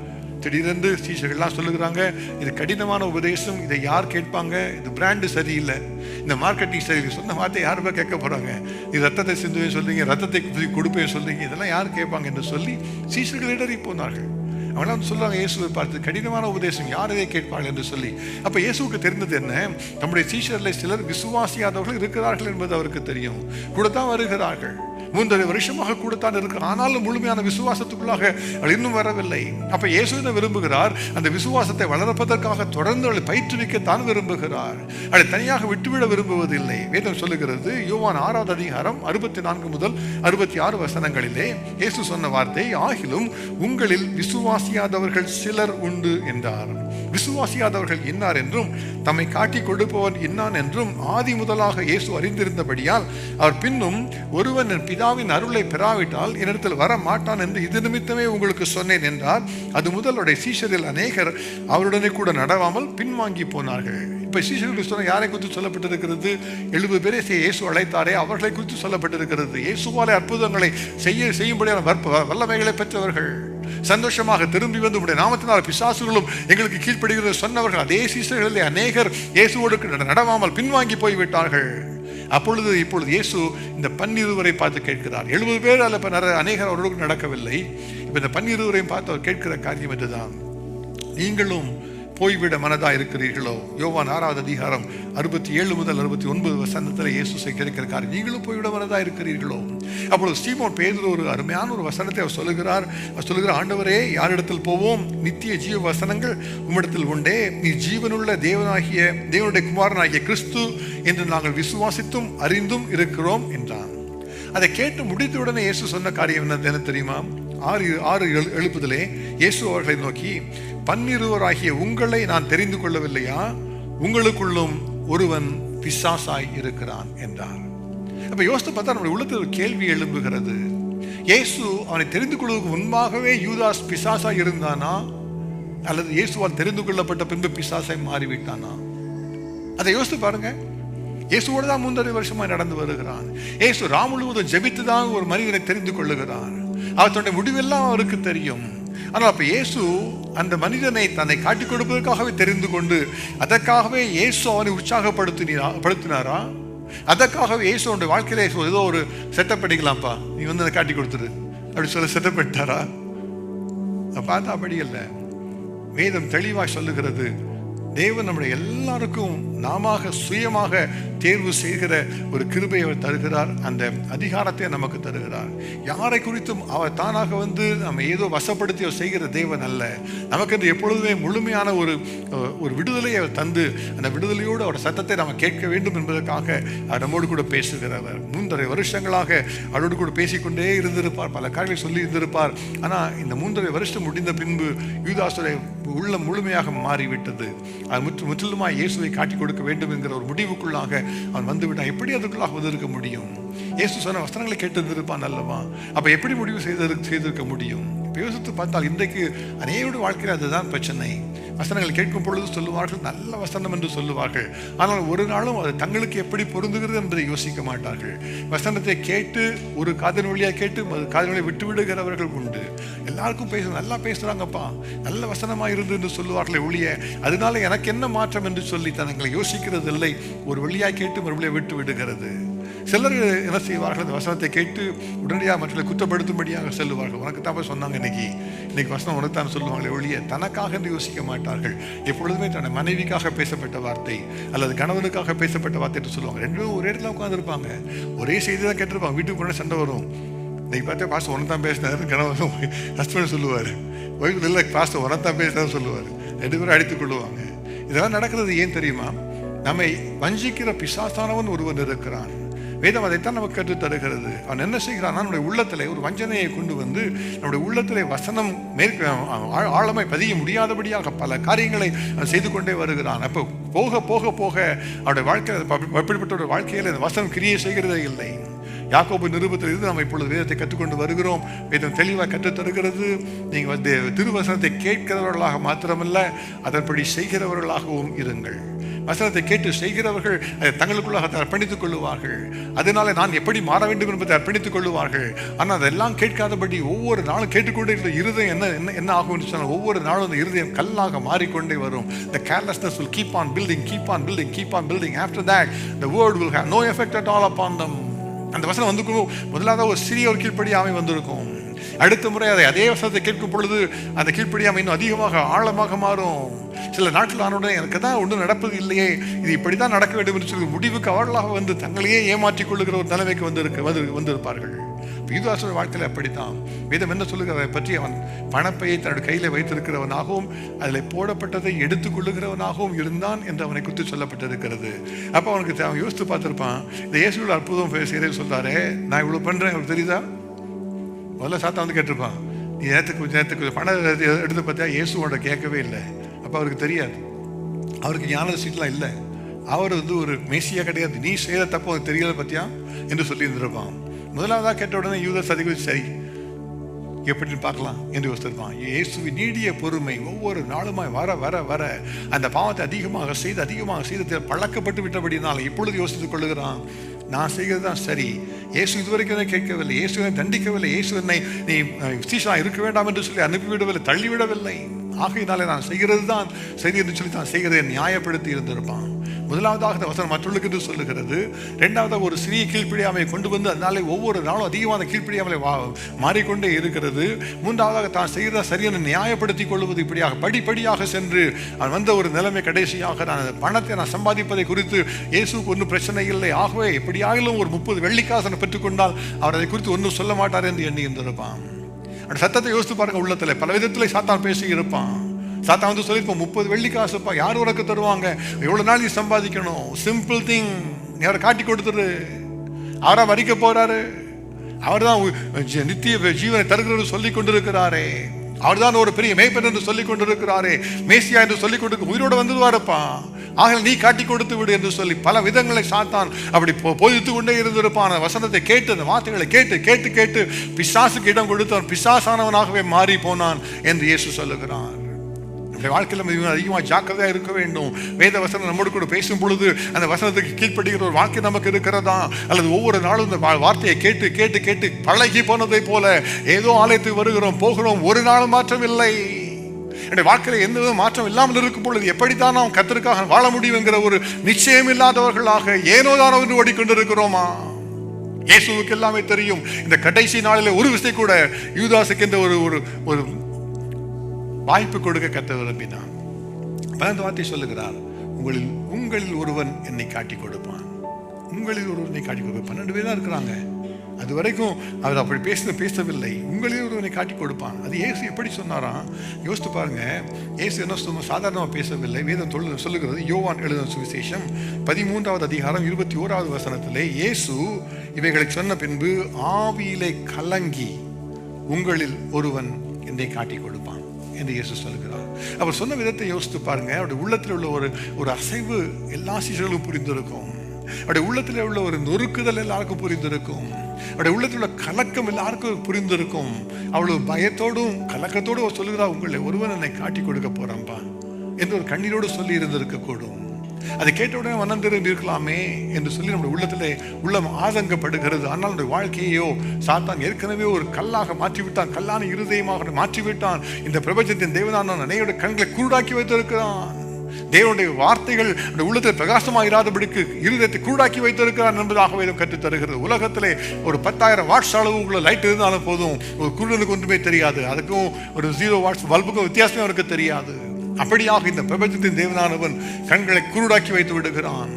திடீரென்று சீஷர்கள்லாம் சொல்லுகிறாங்க, இது கடினமான உபதேசம், இதை யார் கேட்பாங்க, இது பிராண்டு சரியில்லை, இந்த மார்க்கெட்டிங் சரியில்லை, சொன்ன வார்த்தை யார் போய் கேட்க போறாங்க, இது ரத்தத்தை சிந்துவே சொல்றீங்க, ரத்தத்தை கொடுப்பே சொல்றீங்க, இதெல்லாம் யார் கேட்பாங்க என்று சொல்லி சீஷர்கள் இடறி போனார்கள். அவங்களாம் சொல்லுவாங்க, இயேசுவை பார்த்து கடினமான உபதேசம் யார் இதை கேட்பார்கள் என்று சொல்லி. அப்ப இயேசுவுக்கு தெரிந்தது என்ன, நம்முடைய சீஷர்களை சிலர் விசுவாசியாதவர்கள் இருக்கிறார்கள் என்பது அவருக்கு தெரியும். கூட தான் வருகிறார்கள், 3.5 வருஷமாக கூடத்தான் இருக்கிறார். ஆனாலும் முழுமையான விசுவாசத்துக்குள்ளாக அவள் இன்னும் வரவில்லை. அப்ப இயேசு என்ன விரும்புகிறார், அந்த விசுவாசத்தை வளர்ப்பதற்காக தொடர்ந்து அவளை பயிற்றுவிக்கத்தான் விரும்புகிறார். அவளை தனியாக விட்டுவிட விரும்புவதில்லை. வேதம் சொல்லுகிறது, யோவான் 6வது அதிகாரம் 64 முதல் 66 வசனங்களிலே இயேசு சொன்ன வார்த்தை, ஆகிலும் உங்களில் விசுவாசியாதவர்கள் சிலர் உண்டு என்றார். விசுவாசியாதவர்கள் இன்னார் என்றும் தம்மை காட்டி கொடுப்பவன் இன்னான் என்றும் ஆதி முதலாக இயேசு அறிந்திருந்தபடியால் அவர் பின்னும் ஒருவன் என் பிதாவின் அருளை பெறாவிட்டால் என்னிடத்தில் வர மாட்டான் என்று இது நிமித்தமே உங்களுக்கு சொன்னேன் என்றார். அது முதலுடைய சீஷரில் அநேகர் அவருடனே கூட நடவாமல் பின்வாங்கி போனார்கள். இப்ப சீஷர்களுக்கு சொன்ன யாரை குறித்து சொல்லப்பட்டிருக்கிறது, 70 பேரை இயேசு அழைத்தாரே அவர்களை குறித்து சொல்லப்பட்டிருக்கிறது. இயேசுவாலே அற்புதங்களை செய்யும்படியான வல்லமைகளை பெற்றவர்கள், சந்தோஷமாக திரும்பி வந்து உடைய நாமத்தினால் பிசாசுகளும் எங்களுக்கு கீழ்ப்படுகிறது சொன்னவர்கள். அதே சீஷர்களிலே அநேகர் இயேசுவோடு நடவாமல் பின்வாங்கி போய்விட்டார்கள். இப்பொழுது இயேசு இந்த 12 பார்த்து கேட்கிறார். 70 பேர் அல்ல, அநேகர் அவரோடு நடக்கவில்லை. இப்ப இந்த 12 பார்த்து அவர் கேட்கிற காரியம் இதுதான், நீங்களும் போய்விட மனதா இருக்கிறீர்களோ? யோவான் 6வது அதிகாரம் 67 முதல் 69 வசனத்தில் இயேசு கேட்கிற காரியம், நீங்களும் போய்விட மனதா இருக்கிறீர்களோ? அப்பொழுது சீமோன் பேதுரு ஒரு அருமையான ஒரு வசனத்தை அவர் சொல்லுகிறார். ஆண்டவரே, யாரிடத்தில் போவோம்? நித்திய ஜீவ வசனங்கள் உம்மிடத்தில் உண்டே, நீ ஜீவனுள்ள தேவனுடைய குமாரனாகிய கிறிஸ்து என்று நாங்கள் விசுவாசித்தும் அறிந்தும் இருக்கிறோம் என்றான். அதை கேட்டு முடித்தவுடனே இயேசு சொன்ன காரியம் என்ன தெரியுமா? 6:7 இயேசு அவர்களை நோக்கி, 12 உங்களை நான் தெரிந்து கொள்ளவில்லையா? உங்களுக்குள்ளும் ஒருவன் பிசாசாய் இருக்கிறான் என்றார். அப்ப யோசித்து பார்த்தா நம்முடைய உள்ளத்தில் ஒரு கேள்வி எழும்புகிறது. இயேசு அவனை தெரிந்து கொள்வதற்கு முன்பாகவே யூதாஸ் பிசாசா இருந்தானா, அல்லது இயேசுவால் தெரிந்து கொள்ளப்பட்ட பின்பு பிசாசாய் மாறிவிட்டானா? அதை யோசித்து பாருங்க. இயேசுவோடு தான் 3.5 வருஷமாய் நடந்து வருகிறான். இயேசு முழுவதும் ஜெபித்து தான் ஒரு மனிதனை தெரிந்து கொள்ளுகிறான். அவர் தன்னுடைய முடிவெல்லாம் அவருக்கு தெரியும். ஆனால் அப்ப இயேசு அந்த மனிதனை தன்னை காட்டிக் கொடுப்பதற்காகவே தெரிந்து கொண்டு, அதற்காகவே இயேசு அவனை உற்சாகப்படுத்தினாரா? அதற்காகவே இயேசு அவனுடைய வாழ்க்கையில ஏதோ ஒரு செட்டப் பண்ணிக்கலாம்ப்பா, நீ வந்து அதை காட்டி கொடுத்துரு அப்படி சொல்ல செட்டப் பண்ணிட்டாரா? பார்த்தா அப்படி இல்லை. வேதம் தெளிவாக சொல்லுகிறது, தேவன் நம்முடைய எல்லாருக்கும் நாம சுயமாக தேர்வு செய்கிற ஒரு கிருபையை அவர் தருகிறார். அந்த அதிகாரத்தை நமக்கு தருகிறார். யாரை குறித்தும் அவர் தானாக வந்து நம்ம ஏதோ வசப்படுத்தி அவர் செய்கிற தேவன் அல்ல. நமக்கு என்று எப்பொழுதுமே முழுமையான ஒரு விடுதலையை அவர் தந்து, அந்த விடுதலையோடு அவர் சத்தத்தை நாம் கேட்க வேண்டும் என்பதற்காக அவர் நம்மோடு கூட பேசுகிறவர். 3.5 வருஷங்களாக அவரோடு கூட பேசிக்கொண்டே இருந்திருப்பார், பல காரியங்களை சொல்லி இருந்திருப்பார். ஆனால் இந்த 3.5 வருஷம் முடிந்த பின்பு யூதாசுடைய உள்ளம் முழுமையாக மாறிவிட்டது. அது முற்றிலுமாக இயேசுவை காட்டி கொடுக்க வேண்டும் என்கிற ஒரு முடிவுக்குள்ளாக அவன் வந்துவிட்டான். எப்படி அதுக்குள்ளாக வந்திருக்க முடியும்? இயேசு சொன்ன வசனங்களை கேட்டிருந்திருப்பான் அல்லவா? அப்ப எப்படி முடிவு செய்திருக்க முடியும்? யோசித்து பார்த்தால் இன்றைக்கு அநேகருடைய வாழ்க்கையில் அதுதான் பிரச்சனை. வசனங்கள் கேட்கும் பொழுது சொல்லுவார்கள், நல்ல வசனம் என்று சொல்லுவார்கள். ஆனால் ஒரு நாளும் அது தங்களுக்கு எப்படி பொருந்துகிறது என்பதை யோசிக்க மாட்டார்கள். வசனத்தை கேட்டு ஒரு காதின் வழியாக கேட்டு காதின் வழியை விட்டு விடுகிறவர்கள் உண்டு. எல்லாருக்கும் நல்லா பேசுறாங்கப்பா, நல்ல வசனமா இருந்து என்று சொல்லுவார்களே ஒழிய, அதனால எனக்கு என்ன மாற்றம் என்று சொல்லி தங்களை யோசிக்கிறது இல்லை. ஒரு வழியாக கேட்டு மறுபடியும் விட்டு விடுகிறது. சிலர் என்ன செய்வார்கள், அந்த வசனத்தை கேட்டு உடனடியாக மற்றவர்களை குற்றப்படுத்தும்படியாக செல்லுவார்கள். உனக்கு தான் சொன்னாங்க, இன்னைக்கு வசனம் உனக்குத்தான் சொல்லுவாங்களே ஒழிய தனக்காக என்று யோசிக்க மாட்டார்கள். எப்பொழுதுமே தன்னை மனைவிக்காக பேசப்பட்ட வார்த்தை அல்லது கணவனுக்காக பேசப்பட்ட வார்த்தை என்று சொல்லுவாங்க. ரெண்டும் ஒரே இடத்துல உட்காந்துருப்பாங்க, ஒரே செய்தி தான் கேட்டிருப்பாங்க. வீட்டுக்கு போனால் சண்டை வரும். இன்னைக்கு பார்த்தா பாஸ்டர் உனக்கு தான் பேசினாரு கணவன் ஹஸ்பண்ட் சொல்லுவார், ஒய்ஃப் இல்லை பாஸ்டர் உனக்கு தான் பேசினாரு சொல்லுவார். 2 பேரும் அடித்துக் கொள்ளுவாங்க. இதெல்லாம் நடக்கிறது ஏன் தெரியுமா? நம்மை வஞ்சிக்கிற பிசாசானவன் ஒருவன் இருக்கிறான். வேதம் அதைத்தான் நமக்கு கற்று தருகிறது. அவன் என்ன செய்கிறான், நம்முடைய உள்ளத்திலே ஒரு வஞ்சனையை கொண்டு வந்து நம்முடைய உள்ளத்திலே வசனம் ஆழமாய் பதிய முடியாதபடியாக பல காரியங்களை செய்து கொண்டே வருகிறான். அப்போ போக போக போக அவருடைய வாழ்க்கையில் அப்படிப்பட்ட ஒரு வாழ்க்கையில் இந்த வசனம் கிரியை செய்கிறதே இல்லை. யாக்கோபு நிருபத்தில் இருந்து நம்ம இப்பொழுது வேதத்தை கற்றுக்கொண்டு வருகிறோம். வேதம் தெளிவாக கற்றுத் தருகிறது. நீங்கள் வந்து திருவசனத்தை கேட்கிறவர்களாக மாத்திரமல்ல, அதன்படி செய்கிறவர்களாகவும் இருங்கள். வசனத்தை கேட்டு செய்கிறவர்கள் தங்களுக்குள்ளாக அர்ப்பணித்துக் கொள்ளுவார்கள். அதனால நான் எப்படி மாற வேண்டும் என்பதை அர்ப்பணித்துக் கொள்ளுவார்கள். ஆனால் அதெல்லாம் கேட்காதபடி ஒவ்வொரு நாளும் கேட்டுக்கொண்டே இருக்கிற இருதயம் என்ன ஆகும் என்று சொன்னால், ஒவ்வொரு நாளும் அந்த இருதயம் கல்லாக மாறிக்கொண்டே வரும். The carelessness will keep on building, keep on building, keep on building. After that, the word will have no effect at all upon them. அந்த வசனம் வந்து முதலாவது ஒரு சிறிய ஒரு கீழ்ப்படியாமை வந்திருக்கும். அடுத்த முறை அதே வசனத்தை கேட்கும் பொழுது அந்த கீழ்ப்படியாமை இன்னும் அதிகமாக ஆழமாக மாறும். சில நாட்கள் ஆனவுடனே எனக்கு தான் ஒன்றும் நடப்பது இல்லையே, இது இப்படித்தான் நடக்க வேண்டும் என்று சொல்லி முடிவுக்கு அவர்களாக வந்து தங்களையே ஏமாற்றிக் கொள்ளுகிற ஒரு நிலைமைக்கு வந்திருப்பார்கள். யூதாசுடைய வாழ்க்கையில் அப்படித்தான். வேதம் என்ன சொல்லுகிறதை பற்றி, அவன் பணப்பையை தன்னுடைய கையில் வைத்திருக்கிறவனாகவும் அதில் போடப்பட்டதை எடுத்துக் கொள்ளுகிறவனாகவும் இருந்தான் என்று அவனை குறித்து சொல்லப்பட்டிருக்கிறது. அப்போ அவனுக்கு அவன் யோசித்து பார்த்திருப்பான், இந்த இயேசுவில் அற்புதம் செய்கிறேன்னு சொல்றாரு, நான் இவ்வளவு பண்றேன் அவருக்கு தெரியுதா? முதல்ல சாத்தா வந்து கேட்டிருப்பான், நீ நேரத்துக்கு பணம் எடுத்து பார்த்தியா? இயேசுவோட கேட்கவே இல்லை. அப்போ அவருக்கு தெரியாது, அவருக்கு ஞான சீட்லாம் இல்லை, அவர் வந்து ஒரு மேசியா கிடையாது, நீ செய்த தப்பு அவருக்கு தெரியல பத்தியா என்று சொல்லி இருந்திருப்பான். முதலாவதாக கேட்ட உடனே யூதாஸ் அதிகம் சரி எப்படி பார்க்கலாம் என்று யோசித்திருப்பான். இயேசுவின் நீடிய பொறுமை ஒவ்வொரு நாளுமாய் வர வர வர அந்த பாவத்தை அதிகமாக செய்து பழக்கப்பட்டு விட்டபடினால இப்பொழுது யோசித்துக் கொள்ளுகிறான், நான் செய்கிறது தான் சரி. இயேசு இதுவரைக்கும் கேட்கவில்லை, இயேசுவை தண்டிக்கவில்லை, இயேசு என்னை நீ சீஷனா இருக்க வேண்டாம் என்று சொல்லி அனுப்பிவிடவில்லை, தள்ளிவிடவில்லை. ஆகையினாலே நான் செய்கிறது தான் சரி என்று சொல்லி தான் செய்கிறதை நியாயப்படுத்தி இருந்திருப்பான். முதலாவதாக இந்த வசனம் மற்றவர்களுக்கு என்று சொல்லுகிறது. இரண்டாவதாக ஒரு சிறிய கீழ்ப்படியாமையை கொண்டு வந்து அதனாலே ஒவ்வொரு நாளும் அதிகமான கீழ்ப்படியாமலை மாறிக்கொண்டே இருக்கிறது. மூன்றாவதாக தான் செய்கிறதா சரியென்று நியாயப்படுத்திக் கொள்வது. இப்படியாக படிப்படியாக சென்று அவன் வந்த ஒரு நிலைமை கடைசியாக நான் பணத்தை நான் சம்பாதிப்பதை குறித்து இயேசுக்கு ஒன்றும் பிரச்சனை இல்லை, ஆகவே எப்படியாகிலும் ஒரு 30 வெள்ளிக்காசனை பெற்றுக்கொண்டால் அவர் அதை குறித்து ஒன்றும் சொல்ல மாட்டார் என்று எண்ணி இருந்திருப்பான். அந்த சத்தத்தை யோசித்து பாருங்க, உள்ளத்துல பல விதத்தில் சாத்தான் பேசி இருப்பான். சாத்தான் வந்து சொல்லியிருப்போம், 30 வெள்ளிக்காசுப்பா யார் உனக்கு தருவாங்க, எவ்வளவு நாள் நீ சம்பாதிக்கணும், சிம்பிள் திங், நீ அவரை காட்டி கொடுத்துரு, அவரா மறிக்க போறாரு, அவர் தான் நித்திய ஜீவனை தருகிறது சொல்லிக் கொண்டிருக்கிறாரே, அவர் தான் ஒரு பெரிய மேய்ப்பன் என்று சொல்லிக் கொண்டிருக்கிறாரே, மேசியா என்று சொல்லிக் கொண்டு உயிரோடு வந்துடுவாருப்பா, ஆக நீ காட்டி கொடுத்து விடு என்று சொல்லி பல விதங்களை சாத்தான் அப்படி போதித்து கொண்டே இருந்திருப்பான். வசனத்தை கேட்டு, அந்த வார்த்தைகளை கேட்டு கேட்டு கேட்டு பிசாசுக்கு இடம் கொடுத்தவன் பிசாசானவனாகவே மாறி போனான் என்று இயேசு சொல்லுகிறார். வாழ்க்கையில் அதிகமாக ஜாக்கிரதையாக இருக்க வேண்டும். வேத வசனம் நம்மோடு கூட பேசும் பொழுது அந்த வசனத்துக்கு கீழ்ப்படுகிற ஒரு வாழ்க்கை நமக்கு இருக்கிறதா, அல்லது ஒவ்வொரு நாளும் இந்த வார்த்தையை கேட்டு கேட்டு கேட்டு பழகி போனதை போல ஏதோ ஆலயத்துக்கு வருகிறோம் போகிறோம், ஒரு நாளும் மாற்றம் இல்லை. என்னுடைய வாழ்க்கையில் எந்த வித மாற்றம் இல்லாமல் இருக்கும் பொழுது எப்படித்தான் நாம் கர்த்தருக்காக வாழ முடியும் என்கிற ஒரு நிச்சயம் இல்லாதவர்களாக ஏனோ தானோ என்று ஓடிக்கொண்டிருக்கிறோமா? இயேசுவுக்கு எல்லாமே தெரியும். இந்த கடைசி நாளில் ஒரு விசை கூட யூதாசுக்கு இந்த ஒரு வாய்ப்பு கொடுக்க கர்த்தர் விரும்பினான். 12 வார்த்தை சொல்லுகிறார், உங்களில் ஒருவன் என்னை காட்டி கொடுப்பான். உங்களில் ஒருவனை காட்டி கொடுப்பான். 12 பேர் தான் இருக்கிறாங்க. அது வரைக்கும் அவர் அப்படி பேசவில்லை. உங்களில் ஒருவனை காட்டி கொடுப்பான். அது இயேசு எப்படி சொன்னாராம் யோசித்து பாருங்க. இயேசு என்ன சாதாரணமாக பேசவில்லை. வேதம் சொல்லுகிறது, யோவான் எழுதின சுவிசேஷம் 13வது அதிகாரம் 21வது வசனத்திலே இயேசு இவைகளை சொன்ன பின்பு ஆவியிலே கலங்கி உங்களில் ஒருவன் என்னை காட்டி கொடுப்பான் என்று இயேசு சொல்லுகிறார். அவர் சொன்ன விதத்தை யோசித்து பாருங்க. அவருடைய உள்ளத்தில் உள்ள ஒரு அசைவு எல்லா சீஷர்களும் புரிந்திருக்கும். அவருடைய உள்ளத்தில் உள்ள ஒரு நொறுக்குதல் எல்லாருக்கும் புரிந்திருக்கும். அவருடைய உள்ளத்தில் உள்ள கலக்கம் எல்லாருக்கும் புரிந்திருக்கும். அவ்வளவு பயத்தோடும் கலக்கத்தோடும் சொல்லுகிறார், உங்களை ஒருவன் என்னை காட்டி கொடுக்க போறான்பா என்று ஒரு கண்ணீரோடு சொல்லி இருந்திருக்க கூடும். அதை கேட்ட உடனே மனம் திரும்பி இருக்கலாமே என்று சொல்லி நம்முடைய உள்ளத்திலே உள்ளம் ஆதங்கப்படுகிறது. ஆனால் நம்முடைய வாழ்க்கையோ சாத்தான் ஏற்கனவே ஒரு கல்லாக மாற்றிவிட்டான், கல்லான இருதயமாக மாற்றிவிட்டான். இந்த பிரபஞ்சத்தின் தேவனான அனைவருடைய கண்களை குருடாக்கி வைத்திருக்கிறான். தேவனுடைய வார்த்தைகள் உள்ளத்தில் பிரகாசமாக இராதபடிக்கு இருதயத்தை குருடாக்கி வைத்திருக்கிறான் என்பதாகவே கற்றுத் தருகிறது. உலகத்திலே ஒரு 10,000 வாட்ஸ் அளவு உள்ள லைட் இருந்தாலும் போதும், ஒரு குருடனுக்கு ஒன்றுமே தெரியாது. அதுக்கும் ஒரு 0 வாட்ஸ் பல்புக்கும் வித்தியாசமே அவருக்கு தெரியாது. அப்படியாக இந்த பிரபஞ்சத்தின் தேவனானவன் கண்களை குருடாக்கி வைத்து விடுகிறான்.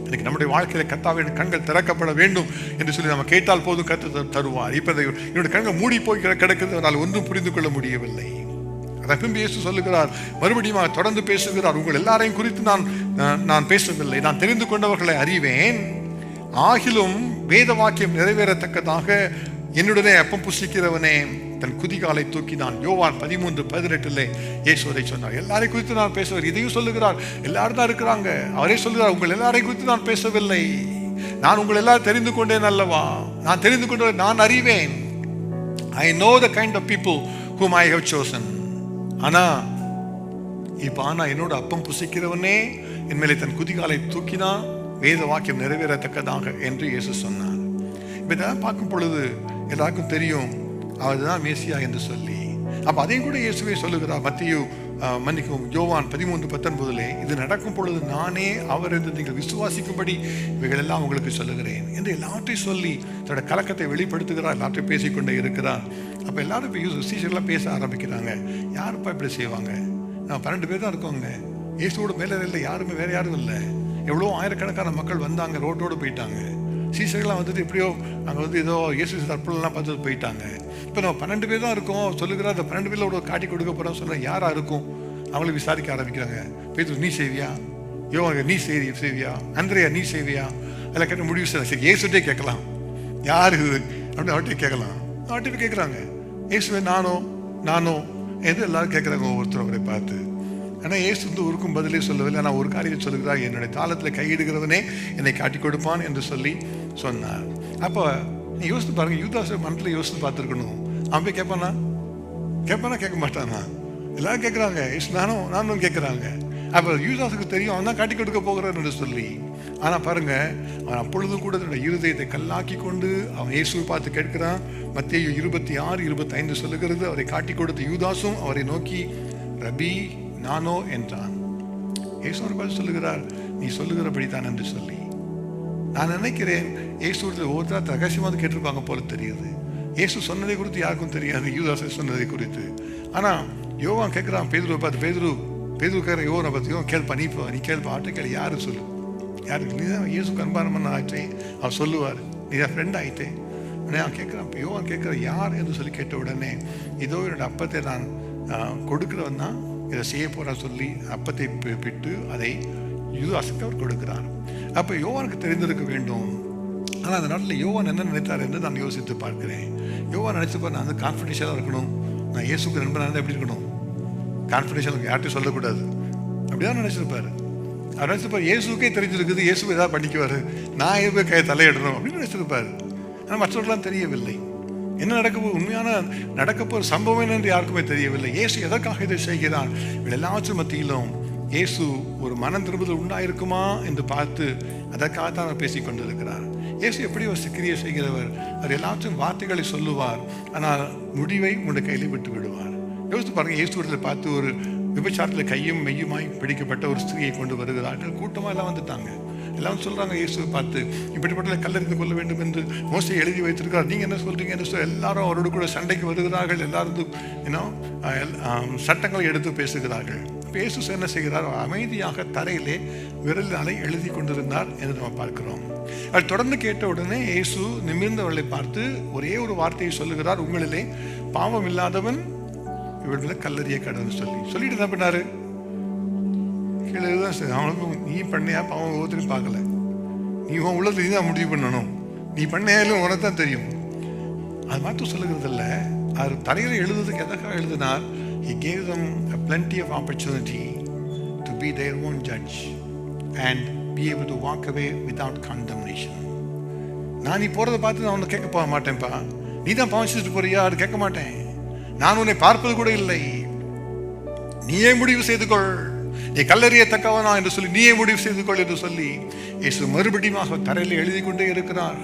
இன்னைக்கு நம்முடைய வாழ்க்கையில கர்த்தாவின் கண்கள் திறக்கப்பட வேண்டும் என்று சொல்லி நம்ம கேட்டால் போதும் கர்த்தர் தருவார். இப்ப என்னுடைய கண்கள் மூடி போய் கிடக்கிறது, அதனால் ஒன்றும் புரிந்து கொள்ள முடியவில்லை. அதை பின்பு இயேசு சொல்லுகிறார், மறுபடியும் தொடர்ந்து பேசுகிறார், உங்கள் எல்லாரையும் குறித்து நான் பேசவில்லை, நான் தெரிந்து கொண்டவர்களை அறிவேன். ஆகிலும் வேத வாக்கியம் நிறைவேறத்தக்கதாக என்னுடனே அப்பம் புசிக்கிறவனே தன் குதிகாலை தூக்கினான். யோவான் 13:18 இயேசுவை சொன்னார். எல்லாரையும் குறித்து நான் பேசுவார். இதையும் சொல்லுகிறார், எல்லாரும் தான் இருக்கிறாங்க. அவரே சொல்லுகிறார், உங்கள் எல்லாரையும் குறித்து நான் பேசவில்லை, நான் உங்கள் எல்லாரும் தெரிந்து கொண்டேன் அல்லவா, நான் தெரிந்து கொண்ட நான் அறிவேன். I know the kind of people whom I have chosen. ஆனா என்னோட அப்பம் புசிக்கிறவனே என் மேலே தன் குதிகாலை தூக்கினா வேத வாக்கியம் நிறைவேறத்தக்கதாக என்று இயேசு சொன்னார். இப்ப இதெல்லாம் பார்க்கும் பொழுது எல்லாருக்கும் தெரியும் அவர்தான் மேசியா என்று சொல்லி. அப்ப அதையும் கூட இயேசுவே சொல்லுகிறார். யோவான் 13:19 இது நடக்கும் பொழுது நானே அவர் என்று நீங்கள் விசுவாசிக்கும்படி இவைகள் எல்லாம் உங்களுக்கு சொல்லுகிறேன் என்று எல்லாத்தையும் சொல்லி தன்னோட கலக்கத்தை வெளிப்படுத்துகிறார். எல்லாத்தையும் பேசிக்கொண்டே இருக்கிறார். அப்ப எல்லாரும் இப்போ சீஷர்கள்லாம் பேச ஆரம்பிக்கிறாங்க. யாருப்பா இப்படி செய்வாங்க? 12 பேர் தான் இருக்கோங்க. இயேசுவோட மேலே இல்லை, யாருமே வேற யாரும் இல்லை. எவ்வளோ ஆயிரக்கணக்கான மக்கள் வந்தாங்க, ரோட்டோடு போயிட்டாங்க. சீசர்கள்லாம் வந்துட்டு எப்படியோ அங்கே ஏதோ இயேசு தற்பெல்லாம் பார்த்துட்டு போயிட்டாங்க. இப்போ நம்ம 12 பேர் தான் இருக்கோம் சொல்லுகிறா. அந்த 12 பேரில் காட்டி கொடுக்க போகிறோம் சொன்னால் யாராக இருக்கும்? அவங்களை விசாரிக்க ஆரம்பிக்கிறாங்க. பேதுரு நீ செய்வியா? யோவான் நீ செய்வியா? அந்திரேயா நீ செய்வியா? எல்லாம் கேட்டு முடிவு செய்ய சரி இயேசுட்டே கேட்கலாம். யார் இது அப்படின்னு அவர்கிட்ட கேட்கலாம். அவர்கிட்ட கேட்குறாங்க, இயேசுவே நானோ எது எல்லாரும் கேட்குறாங்க ஒவ்வொருத்தரும் அவரை பார்த்து. ஆனால் இயேசு ஊருக்கும் பதிலே சொல்லவில்லை. ஆனால் ஒரு காரியம் சொல்லுகிறார், என்னுடைய தாளத்தில் கையிடுகிறவனே என்னை காட்டி கொடுப்பான் என்று சொல்லி சொன்னார். அப்போ நீ யோசித்து பாருங்க, யூதாஸ் மனத்தில் யோசித்து பார்த்துருக்கணும். அவன் போய் கேட்பானா? கேட்க மாட்டானா? எல்லாரும் கேட்குறாங்க, இயேசு நானும் கேட்குறாங்க. அப்போ யூதாஸுக்கு தெரியும் அவன் தான் காட்டி கொடுக்க போகிறான் என்று சொல்லி. ஆனால் பாருங்க, அவன் அப்பொழுதும் கூட தன்னுடைய இருதயத்தை கல்லாக்கி கொண்டு அவன் இயேசுவை பார்த்து கேட்கிறான். மத்தேயு 26:25 சொல்லுகிறது, அவரை காட்டி கொடுத்த யூதாசும் அவரை நோக்கி ரபி நானோ என்றான். இயேசு பார்த்து சொல்லுகிறார், நீ சொல்லுகிறபடித்தான் என்று சொல்லி. நான் நினைக்கிறேன் இயேசுல ஒவ்வொருத்தர் ரகசியமாக கேட்டிருப்பாங்க போல தெரியுது. இயேசு சொன்னதை குறித்து யாருக்கும் தெரியாது, யூதாசை சொன்னதை குறித்து. ஆனா யோவான் கேட்கிறான் பேதுருவை பார்த்து, பேதுரு கேட்கிற யோவானை பார்த்து, யோவான் கேள்ப்பா, நீ கேள்ப்பா, ஆட்டை கேள்வி, யாரு சொல்லு, யாருக்கு? நீ தான் இயேசுக்கு அன்பானமன் ஆயிட்டேன் அவர் சொல்லுவார், நீ தான் ஃப்ரெண்ட் ஆயிட்டேன். அவன் கேட்குறான், யோவான் கேட்குற யார் என்று சொல்லி கேட்ட உடனே, இதோ என்னோட அப்பத்தை நான் கொடுக்கிறவன் தான் இதை செய்ய போறான்னு சொல்லி அப்பத்தை பிட்டு அதை யூதாசுக்கு அவர் கொடுக்கிறார். அப்போ யோவானுக்கு தெரிந்திருக்க வேண்டும். ஆனால் அந்த நாட்டில் யோவான் என்ன நினைத்தார் என்று நான் யோசித்து பார்க்கிறேன். யோவான் நினைச்சுப்பா, நான் வந்து கான்ஃபிடென்ஷியலாக இருக்கணும், நான் இயேசுக்கு நண்பனாக இருந்தால் எப்படி இருக்கணும், கான்ஃபிடென்ஷியல் யார்ட்டையும் சொல்லக்கூடாது, அப்படிதான் நினைச்சிருப்பாரு. அவர் நினைச்சிருப்பார் இயேசுக்கே தெரிஞ்சிருக்குது, இயேசு ஏதாவது பண்ணிக்குவார், நான் எதுவுமே தலையிடணும் அப்படின்னு நினைச்சிருப்பார். ஆனால் மற்றவர்களாம் தெரியவில்லை. என்ன உண்மையான நடக்கப்போற சம்பவம் என்னென்று யாருக்குமே தெரியவில்லை. இயேசு எதற்காக இதை செய்கிறார்? எல்லாவற்றும் மத்தியிலும் இயேசு ஒரு மனம் திரும்புதல் உண்டாயிருக்குமா என்று பார்த்து அதற்காகத்தான் அவர் பேசிக் கொண்டிருக்கிறார். இயேசு எப்படி ஒரு கிரியை செய்கிறவர்? அவர் எல்லாவற்றும் வார்த்தைகளை சொல்லுவார், ஆனால் முடிவை உங்களுடைய கையில் விட்டு விடுவார். யோசித்து பாருங்க, இயேசுவில் பார்த்து ஒரு விபச்சாரத்தில் கையும் மெய்யுமாய் பிடிக்கப்பட்ட ஒரு ஸ்திரியை கொண்டு வருகிறார்கள். கூட்டமாக எல்லாம் வந்துட்டாங்க. எல்லாம் சொல்றாங்க இயேசுவை பார்த்து, இப்படிப்பட்ட கல்லறிந்து கொள்ள வேண்டும் என்று மோசே எழுதி வைத்திருக்கிறார், நீங்க என்ன சொல்றீங்க என்று எல்லாரும் அவரோடு கூட சண்டைக்கு வருகிறார்கள். எல்லாரும் சட்டங்களை எடுத்து பேசுகிறார்கள். இயேசு என்ன செய்கிறார்? அமைதியாக தரையிலே விரலாலே எழுதி கொண்டிருந்தார் என்று நம்ம பார்க்கிறோம். அவர் தொடர்ந்து கேட்ட உடனே இயேசு நிமிர்ந்தவர்களை பார்த்து ஒரே ஒரு வார்த்தையை சொல்லுகிறார், உங்களிலே பாவம் இல்லாதவன் இவர்களை கல்லறிய கடவுள் சொல்லிட்டு என்ன பண்ணாரு? கீழே தான் சரி, அவனுக்கும் நீ பண்ணியா பாவம் ஒவ்வொருத்தரையும் பார்க்கல, நீ உன் உள்ளத்துல நீ தான் முடிவு பண்ணணும், நீ பண்ணையாலும் உனக்கு தான் தெரியும். அது மாற்றம் சொல்லுகிறது இல்லை. அவர் தரையில் எழுதுறதுக்கு எதற்காக எழுதினார்? He gave them a plenty of opportunity to be their own judge and be able to walk away without condemnation. நான் நீ போறதை பார்த்து நான் உன்னை கேட்க போக மாட்டேன்ப்பா, நீ தான் பாவம் செஞ்சுட்டு போறியா, அது கேட்க மாட்டேன், நான் உன்னை பார்ப்பது கூட இல்லை, நீயே முடிவு செய்து கொள், நீ கல்லறியத்தக்கவனா என்று சொல்லி நீயே முடிவு செய்து கொள் என்று சொல்லி இயேசு மறுபடியும் தரையில் எழுதி கொண்டே இருக்கிறார்.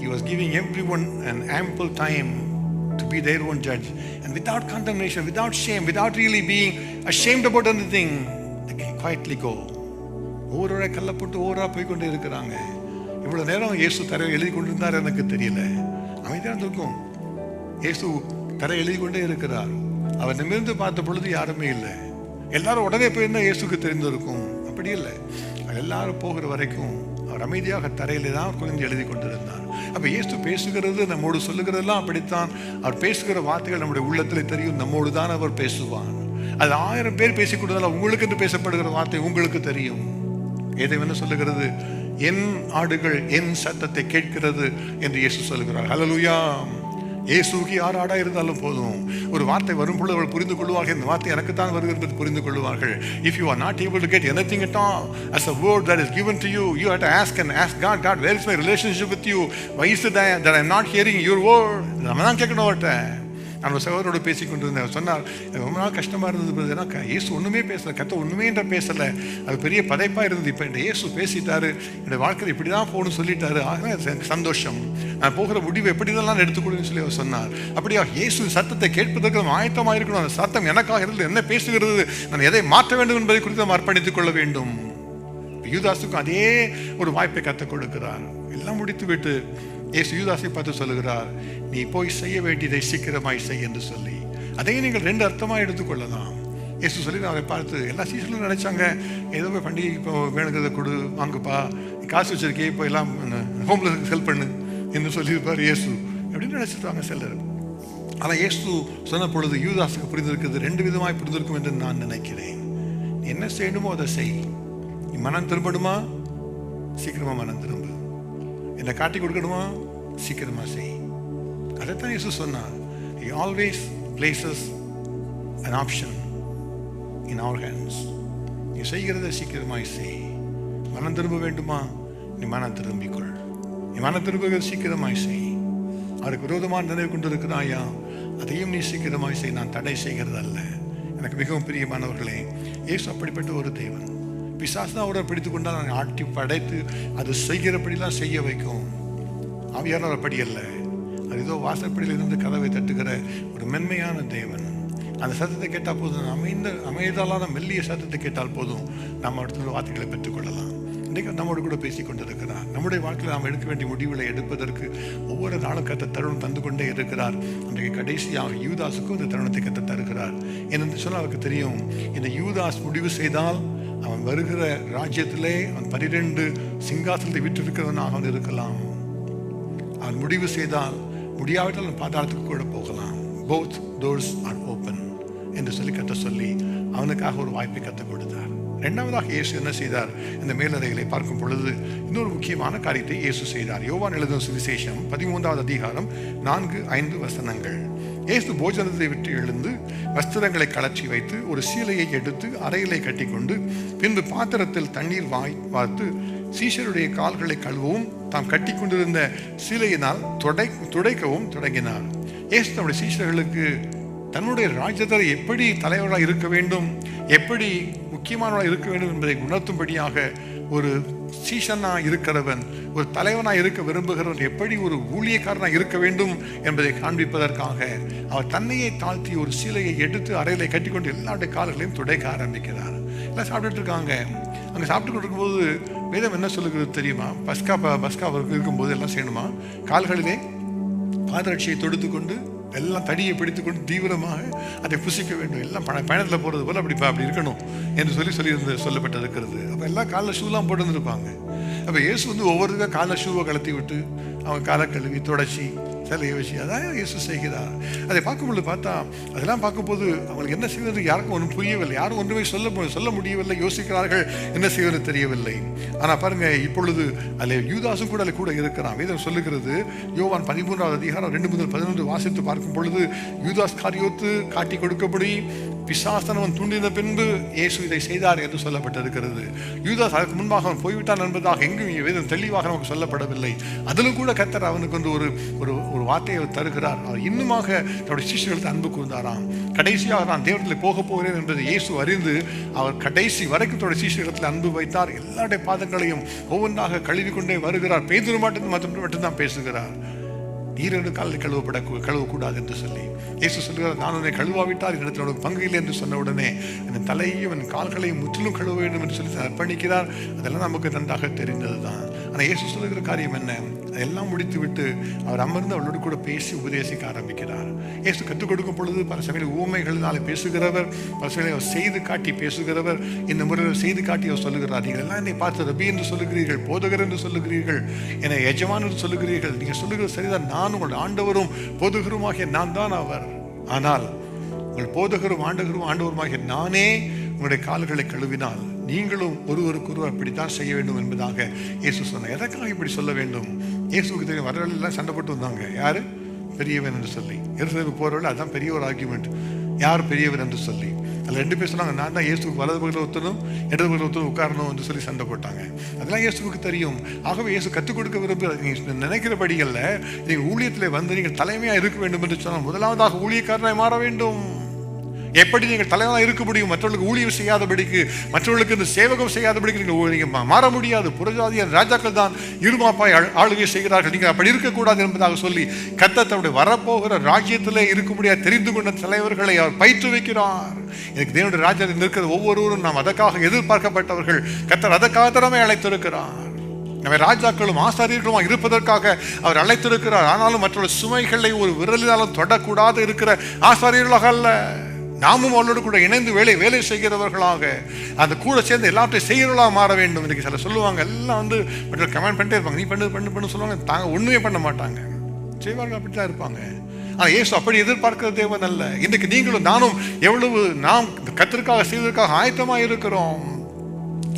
He was giving everyone an ample time to be their own judge, and without condemnation, without shame, without really being ashamed about anything, they can quietly go. ஒவ்வொரு கல்லை போட்டு ஒவ்வொரு போய் கொண்டே இருக்கிறாங்க. இவ்வளவு நேரம் இயேசு தரையில் எழுதி கொண்டிருந்தார், எனக்கு தெரியல, அமைதியாக இருக்கும். இயேசு தரை எழுதி கொண்டே இருக்கிறார். அவர் நிமிர்ந்து பார்த்த பொழுது யாருமே இல்லை. எல்லாரும் உடனே போயிருந்தா இயேசுக்கு தெரிந்திருக்கும். அப்படி இல்லை, எல்லாரும் போகிற வரைக்கும் அவர் அமைதியாக தரையிலே தான் குனிந்து எழுதி கொண்டிருந்தார். அப்ப இயேசு பேசுகிறது, நம்மோடு சொல்லுகிறதெல்லாம் அப்படித்தான். அவர் பேசுகிற வார்த்தைகள் நம்முடைய உள்ளத்தில் தெரியும், நம்மோடு தான் அவர் பேசுவார். அது 1000 பேர் பேசிக் கொடுத்தாலும் உங்களுக்கு என்று பேசப்படுகிற வார்த்தை உங்களுக்கு தெரியும். எதை என்ன சொல்லுகிறது? என் ஆடுகள் என் சத்தத்தை கேட்கிறது என்று இயேசு சொல்லுகிறார். ஹல்லேலூயா. இயேசுக்கு யார் ஆடா இருந்தாலும் போதும், ஒரு வார்த்தை வரும் பொழுது அவர்கள் புரிந்து கொள்வார்கள், இந்த வார்த்தை எனக்கு தான் வருகிறது புரிந்து கொள்வார்கள். If you are not able to get anything at all as a word that is given to you, you have to ask God, God, where is my relationship with you? Why is it that I am not hearing your word? நம்ம தான் கேட்கணும் அவர்கிட்ட. நான் சகோதரோடு பேசிக் கொண்டிருந்தேன். சொன்னார், ரொம்ப நாள் கஷ்டமா இருந்தது, ஏன்னா இயேசு ஒண்ணுமே பேசல, கத்த ஒண்ணுமே என்ற பேசல, அது பெரிய பதைப்பா இருந்தது. இப்ப இந்த இயேசு பேசிட்டாரு, என்னுடைய வாழ்க்கையில் இப்படிதான் போகணும்னு சொல்லிட்டாரு, ஆக சந்தோஷம், நான் போகிற முடிவு எப்படிதான் எடுத்துக்கொள்ளுன்னு சொல்லி அவர் சொன்னார். அப்படியா இயேசு சத்தத்தை கேட்பதற்கு நம்ம ஆயத்தமாக இருக்கணும். அந்த சத்தம் எனக்காக இருந்து என்ன பேசுகிறது, நான் எதை மாற்ற வேண்டும் என்பதை குறித்து நம்ம அர்ப்பணித்துக் கொள்ள வேண்டும். யூதாசுக்கும் அதே ஒரு வாய்ப்பை கற்றுக் கொடுக்கிறார். எல்லாம் முடித்து விட்டு இயேசு யூதாசை பார்த்து சொல்லுகிறார், நீ போய் செய்ய வேண்டியதை சீக்கிரமாய் செய் என்று சொல்லி. அதையும் நீங்கள் 2 அர்த்தமாக எடுத்துக்கொள்ளலாம். இயேசு சொல்லி அவரை பார்த்து எல்லா சீசனும் நினைச்சாங்க, ஏதோ போய் பண்டிகை இப்போ வேணுங்கிறத கொடு, வாங்குப்பா, காசு வச்சிருக்கே, இப்போ எல்லாம் ஹோம்லெஸ்க்கு ஹெல்ப் பண்ணு என்று சொல்லியிருப்பார் இயேசு அப்படின்னு நினைச்சிருப்பாங்க சிலர். ஆனால் இயேசு சொன்ன பொழுது யூதாசுக்கு புரிந்திருக்கிறது, 2 விதமாய் புரிந்திருக்கும் என்று நான் நினைக்கிறேன். நீ என்ன செய்யணுமோ அதை செய். நீ மனம் திரும்பணுமா, சீக்கிரமா மனம் திரும்ப. என்னை காட்டி கொடுக்கணுமா, சீக்கிரமா செய். அதைத்தான் இயேசு சொன்னார். He always places an option in our hands. நீ செய்கிறத சீக்கிரமாய் செய். மனம் திரும்ப வேண்டுமா, நீ மனம் திரும்பிக்கொள். நீ மனம் திரும்புகிறது சீக்கிரமாய் செய். அவருக்கு விரோதமான நினைவு கொண்டு இருக்கிறாயா, அதையும் நீ சீக்கிரமாய் செய். நான் தடை செய்கிறது அல்ல. எனக்கு மிகவும் பிரியமானவர்களே, இயேசு அப்படிப்பட்ட ஒரு தேவன். பிசாசு தான் அவரை பிடித்து கொண்டால் நான் ஆட்டி படைத்து அது செய்கிறபடிலாம் செய்ய வைக்கும். ஆவியானவர் அப்படி அல்ல. அது ஏதோ வாசப்படியில் இருந்து கதவை தட்டுகிற ஒரு மென்மையான தேவன். அந்த சத்தத்தை கேட்டால் போதும், அமைதலான மெல்லிய சத்தத்தை கேட்டால் போதும், நம்ம இடத்துல வார்த்தைகளை பெற்றுக்கொள்ளலாம். இன்றைக்கு நம்மோடு கூட பேசிக் கொண்டிருக்கிறார். நம்முடைய வாழ்க்கையில் நாம் எடுக்க வேண்டிய முடிவுகளை எடுப்பதற்கு ஒவ்வொரு நாளும் கத்த தருணம் தந்து கொண்டே இருக்கிறார். அன்றைக்கு கடைசியாக யூதாஸுக்கும் இந்த தருணத்தை கத்த தருகிறார். என்று சொன்னால் அவருக்கு தெரியும், இந்த யூதாஸ் முடிவு செய்தால் அவன் வருகிற ராஜ்யத்திலே அவன் 12 சிங்காசனத்தை விட்டிருக்கிறவனாக அவன் இருக்கலாம். அவன் முடிவு செய்தால், முடியாவிட்டால் அவன் பாதாளத்துக்கு கூட போகலாம். போத் டோர்ஸ் ஆர் ஓப்பன் என்று சொல்லி கத்த சொல்லி அவனுக்காக ஒரு வாய்ப்பை கற்றுக் கொடுத்தார். 2வதாக இயேசு என்ன செய்தார்? இந்த மேலறைகளை பார்க்கும் பொழுது இன்னொரு முக்கியமான காரியத்தை இயேசு செய்தார். யோவான் எழுதும் சுவிசேஷம் 13வது அதிகாரம் 4-5 வசனங்கள். இயேசு போஜனத்தை விட்டு எழுந்து வஸ்திரங்களை கலற்றி வைத்து ஒரு சீலையை எடுத்து அறையிலே கட்டி கொண்டு பின்பு பாத்திரத்தில் தண்ணீர் வார்த்து சீஷருடைய கால்களை கழுவவும் தாம் கட்டி கொண்டிருந்த சீலையினால் துடைக்கவும் தொடங்கினார். இயேசு தம்முடைய சீஷர்களுக்கு தன்னுடைய ராஜ்யத்தில் எப்படி தலைவராக இருக்க வேண்டும், எப்படி முக்கியமானவராக இருக்க வேண்டும் என்பதை உணர்த்தும்படியாக ஒரு சீஷனாக இருக்கிறவன், ஒரு தலைவனாக இருக்க விரும்புகிறவன் எப்படி ஒரு ஊழியக்காரனாக இருக்க வேண்டும் என்பதை காண்பிப்பதற்காக அவர் தன்னையே தாழ்த்தி ஒரு சீலையை எடுத்து அறையில கட்டிக்கொண்டு எல்லாருடைய கால்களையும் துடைக்க ஆரம்பிக்கிறார். எல்லாம் சாப்பிட்டுட்டு இருக்காங்க. அங்கே சாப்பிட்டு இருக்கும்போது வேதம் என்ன சொல்லுகிறது தெரியுமா? பஸ்கா இருக்கும்போது எல்லாம் செய்யணுமா? கால்களிலே பாதரட்சியை தொடுத்து கொண்டு எல்லாம் தடியை பிடித்துக்கொண்டு தீவிரமாக அதை புசிக்க வேண்டும். எல்லாம் பயணத்தில் போகிறது போல் அப்படி இருக்கணும் என்று சொல்லப்பட்டு இருக்கிறது. அப்போ எல்லாம் காலில் ஷூலாம் போட்டு வந்துருப்பாங்க. அப்போ இயேசு ஒவ்வொருத்தருக்கும் காலில் ஷூவை கலத்தி விட்டு அவங்க காலை கழுவி தொடச்சி சிலையை வச்சு அதான் இயேசு செய்கிறார். அதை அதெல்லாம் பார்க்கும்போது அவங்களுக்கு என்ன செய்வது யாருக்கும் ஒன்றும் புரியவில்லை. யாரும் ஒன்றுமே சொல்ல முடியவில்லை. யோசிக்கிறார்கள் என்ன செய்வது தெரியவில்லை. ஆனால் பாருங்க, இப்பொழுது அதில் யூதாசும் கூட அதில் கூட இருக்கிறான். வேதம் சொல்லுகிறது, யோவான் 13வது அதிகாரம் 2 முதல் 11 வாசித்து பார்க்கும் பொழுது, யூதாஸ் காரியோத்து காட்டி கொடுக்கப்படி பிசாசனவன் தூண்டின பின்பு இயேசு இதை செய்தார் என்று சொல்லப்பட்டிருக்கிறது. யூதாஸ் அதற்கு முன்பாக அவன் போய்விட்டான் என்பதாக எங்கும் வேதம் தெளிவாக நமக்கு சொல்லப்படவில்லை. அதிலும் கூட கர்த்தர் அவனுக்கு ஒரு வார்த்தையை தருகிறார். அவர் இன்னுமாக தன்னுடைய சிஷ்யர்களுக்கு அன்பு கூர்ந்தாராம். கடைசியாக நான் தேவனில் போக போகிறேன் என்பதை இயேசு அறிந்து அவர் கடைசி வரைக்கும் தன்னுடைய சிஷ்யர்களிடத்தில் அன்பு வைத்தார். எல்லாருடைய பாதங்களையும் ஒவ்வொன்றாக கழுவி கொண்டே வருகிறார். பேதுரு மட்டும்தான் பேசுகிறார். நீரண்டு காலில் கழுவக்கூடாது என்று சொல்லி இயேசு சொல்கிறார், நான் உன்னை கழுவாவிட்டால் என்னிடத்தில் உனக்கு பங்கு இல்லை என்று சொன்ன உடனே என் தலையையும் என் கால்களையும் முற்றிலும் கழுவ வேண்டும் என்று சொல்லி அர்ப்பணிக்கிறார். அதெல்லாம் நமக்கு நன்றாக தெரிந்தது தான். ஆனால் இயேசு சொல்லுகிற காரியம் என்ன? அதெல்லாம் முடித்து விட்டு அவர் அமர்ந்து அவளோடு கூட பேசி உபதேசிக்க ஆரம்பிக்கிறார். இயேசு கற்றுக் கொடுக்கும் பொழுது பல சமயம் ஊமைகளினாலே பேசுகிறவர், பல சமயம் அவர் செய்து காட்டி பேசுகிறவர். இந்த முறையில் செய்து காட்டி அவர் சொல்லுகிறார், நீங்கள் எல்லாம் என்னை பார்த்து ரபி என்று சொல்லுகிறீர்கள், போதகர் என்று சொல்லுகிறீர்கள், என்னை எஜமான் என்று சொல்லுகிறீர்கள். நீங்கள் சொல்லுகிறது சரிதான், நான் உங்கள் ஆண்டவரும் போதகருமாகிய நான் தான் அவர். ஆனால் உங்கள் போதகரும் ஆண்டவருமாகிய நானே உங்களுடைய கால்களை கழுவினால் நீங்களும் ஒருவருக்கொருவர் அப்படித்தான் செய்ய வேண்டும் என்பதாக இயேசு சொன்னார். எதற்காக இப்படி சொல்ல வேண்டும்? இயேசுக்கு தெரியும், வரவர்கள் எல்லாம் சண்டை போட்டு வந்தாங்க. யாரு பெரியவன் என்று சொல்லி எருசலேமுக்கு போறவர்கள் அதுதான் பெரிய ஒரு ஆர்கியூமெண்ட். யார் பெரியவன் என்று சொல்லி அதில் 2 பேர் சொன்னாங்க, நான் தான் இயேசுக்கு வலது பக்கத்தில் ஒருத்தனும் இடது பக்கத்தில் ஒருத்தனும் உட்காரணும் என்று சொல்லி சண்டை போட்டாங்க. அதெல்லாம் இயேசுக்கு தெரியும். ஆகவே இயேசு கற்றுக் கொடுக்க விரும்புகிற நீங்கள் நினைக்கிறபடிகளில் நீங்கள் ஊழியத்தில் வந்து நீங்கள் தலைமையாக இருக்க வேண்டும் என்று சொன்னால் முதலாவதாக ஊழியக்காரனாய் மாற வேண்டும். எப்படி நீங்கள் தலைவராக இருக்க முடியும்? மற்றவர்களுக்கு ஊழியம் செய்யாதபடிக்கு, மற்றவர்களுக்கு இந்த சேவகம் செய்யாதபடிக்கு நீங்கள் மாற முடியாது. புறஜாதிய ராஜாக்கள் தான் இருமாப்பாய் ஆளுகை செய்கிறார்கள், நீங்கள் அப்படி இருக்கக்கூடாது என்பதாக சொல்லி கர்த்தர் தன்னுடைய வரப்போகிற ராஜ்யத்திலே இருக்க முடியாது தெரிந்து கொண்ட தலைவர்களை அவர் பயிற்று வைக்கிறார். எனக்கு தேவனுடைய ராஜ்யத்தில் இருக்கிற ஒவ்வொருவரும் நாம் அதற்காக எதிர்பார்க்கப்பட்டவர்கள். கர்த்தர் அதற்காக திறமை அழைத்திருக்கிறார். நம்ம ராஜாக்களும் ஆசாரியர்களும் இருப்பதற்காக அவர் அழைத்திருக்கிறார். ஆனாலும் மற்றொரு சுமைகளை ஒரு விரலினாலும் தொடக்கூடாது இருக்கிற ஆசாரியர்களாக அல்ல, நாமும் அவளோடு கூட இணைந்து வேலை செய்கிறவர்களாக, அந்த கூட சேர்ந்து எல்லாத்தையும் செய்கிறவர்களாக மாற வேண்டும். இன்றைக்கு சில சொல்லுவாங்க, எல்லாம் மற்ற கமெண்ட் பண்ணிட்டே இருப்பாங்க, நீ பண்ணு சொல்லுவாங்க, தாங்க ஒன்றுமே பண்ண மாட்டாங்க, செய்வார்கள், அப்படித்தான் இருப்பாங்க. ஆனால் இயேசு அப்படி எதிர்பார்க்கிற தேவன் அல்ல. இன்றைக்கு நீங்களும் நானும் எவ்வளவு நாம் கர்த்தருக்காக செய்வதற்காக ஆயத்தமாக இருக்கிறோம்.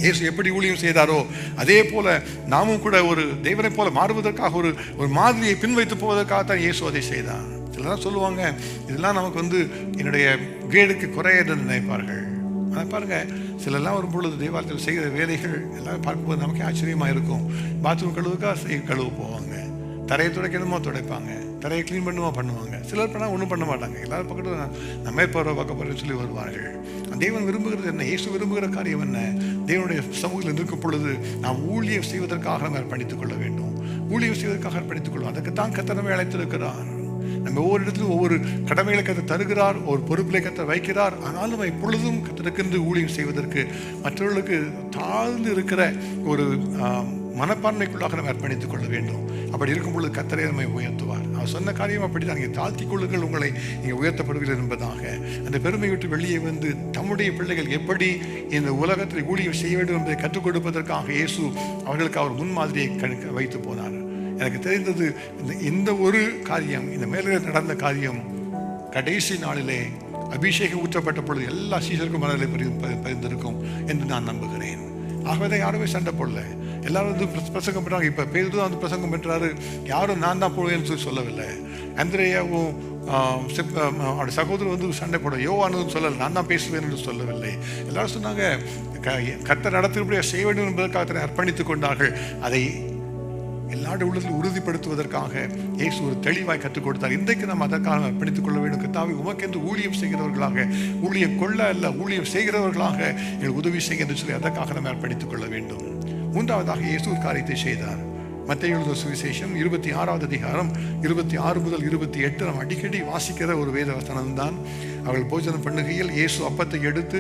இயேசு எப்படி ஊழியம் செய்தாரோ அதே போல நாமும் கூட ஒரு தெய்வனை போல மாறுவதற்காக ஒரு மாதிரியை பின்வைத்து போவதற்காகத்தான் இயேசு அதை செய்தார். சிலதான் சொல்லுவாங்க, இதெல்லாம் நமக்கு என்னுடைய கிரேடுக்கு குறையது நினைப்பார்கள். ஆனால் பாருங்க, சிலெல்லாம் வரும் பொழுது தேவாலயத்தில் செய்கிற வேலைகள் எல்லாம் பார்க்கும்போது நமக்கு ஆச்சரியமாக இருக்கும். பாத்ரூம் கழுவ போவாங்க, தரையை துடைக்கணுமா துடைப்பாங்க, தரையை க்ளீன் பண்ணுவாங்க. சிலர் பண்ணால் ஒன்றும் பண்ண மாட்டாங்க. எல்லாரும் பக்கத்தில் நம்ம பார்க்க போகிறேன்னு சொல்லி வருவார்கள். தேவன் விரும்புகிறது என்ன? இயேசு விரும்புகிற காரியம் என்ன? தேவனுடைய சமூகத்தில் இருக்கும் பொழுது நாம் ஊழியம் செய்வதற்காக நம்ம அர்ப்பணித்துக் கொள்ள வேண்டும். ஊழியம் செய்வதற்காக அர்ப்பணித்துக் கொள்வோம். அதுக்கு தான் கர்த்தர் நம்மை அழைத்திருக்கிறார். நம்ம ஒவ்வொரு இடத்திலும் ஒவ்வொரு கடமைகளை கர்த்தர் தருகிறார், ஒரு பொறுப்பிலை கர்த்தர் வைக்கிறார். ஆனாலும் எப்பொழுதும் கர்த்தருக்கு ஊழியம் செய்வதற்கு மற்றவர்களுக்கு தாழ்ந்து இருக்கிற ஒரு மனப்பான்மைக்குள்ளாக நம்ம அர்ப்பணித்துக் கொள்ள வேண்டும். அப்படி இருக்கும் பொழுது கர்த்தரை நம்மை உயர்த்துவார். அவர் சொன்ன காரியம் அப்படிதான், நீங்கள் தாழ்த்திக் கொள்ளுங்கள், உங்களை நீங்கள் உயர்த்தப்படுவீர்கள் என்பதாக. அந்த பெருமை விட்டு வெளியே வந்து தம்முடைய பிள்ளைகள் எப்படி இந்த உலகத்தில் ஊழியம் செய்ய வேண்டும் என்பதை கற்றுக் கொடுப்பதற்காக இயேசு அவர்களுக்கு அவர் முன்மாதிரியை வைத்து போனார். எனக்கு தெரிந்தது இந்த ஒரு காரியம், இந்த மேலே நடந்த காரியம் கடைசி நாளிலே அபிஷேகம் ஊற்றப்பட்ட பொழுது எல்லா சீஷருக்கும் மனதிலே பதிந்திருக்கும் என்று நான் நம்புகிறேன். ஆகவே யாருமே சண்டை போடல, எல்லாரும் பிரசங்கம் பண்ணுறாங்க. இப்போ பேரு பிரசங்கம் பண்ணுறாரு, யாரும் நான் தான் போவேன்னு சொல்லவில்லை. அந்திரேயாவும் அவருடைய சகோதரர் வந்து சண்டை போட யோவானு சொல்லலை, நான் தான் பேசுவேன் என்று சொல்லவில்லை. எல்லாரும் சொன்னாங்க கர்த்தர் நடத்துகிறபடியாக செய்ய வேண்டும் என்பதற்காக அர்ப்பணித்துக் கொண்டார்கள். அதை எல்லாருடைய உள்ளத்தில் உறுதிப்படுத்துவதற்காக இயேசு ஒரு தெளிவாய் கற்றுக் கொடுத்தார். இன்றைக்கு நாம் அதற்காக அர்ப்பணித்துக் கொள்ள வேண்டும். கர்த்தாவே உமக்கென்று ஊழியம் செய்கிறவர்களாக, ஊழியம் கொள்ள அல்ல ஊழியம் செய்கிறவர்களாக எங்கள் உதவி செய்ய என்று சொல்லி அதற்காக நாம் அர்ப்பணித்துக் கொள்ள வேண்டும். மூன்றாவதாக இயேசு ஒரு காரியத்தை செய்தார். மத்தேயு எழுதின சுவிசேஷம் 26வது அதிகாரம் 26 முதல் 28 நாம் அடிக்கடி வாசிக்கிற ஒரு வேத வசனம் தான். அவர்கள் போஜனம் பண்ணுகையில் இயேசு அப்பத்தை எடுத்து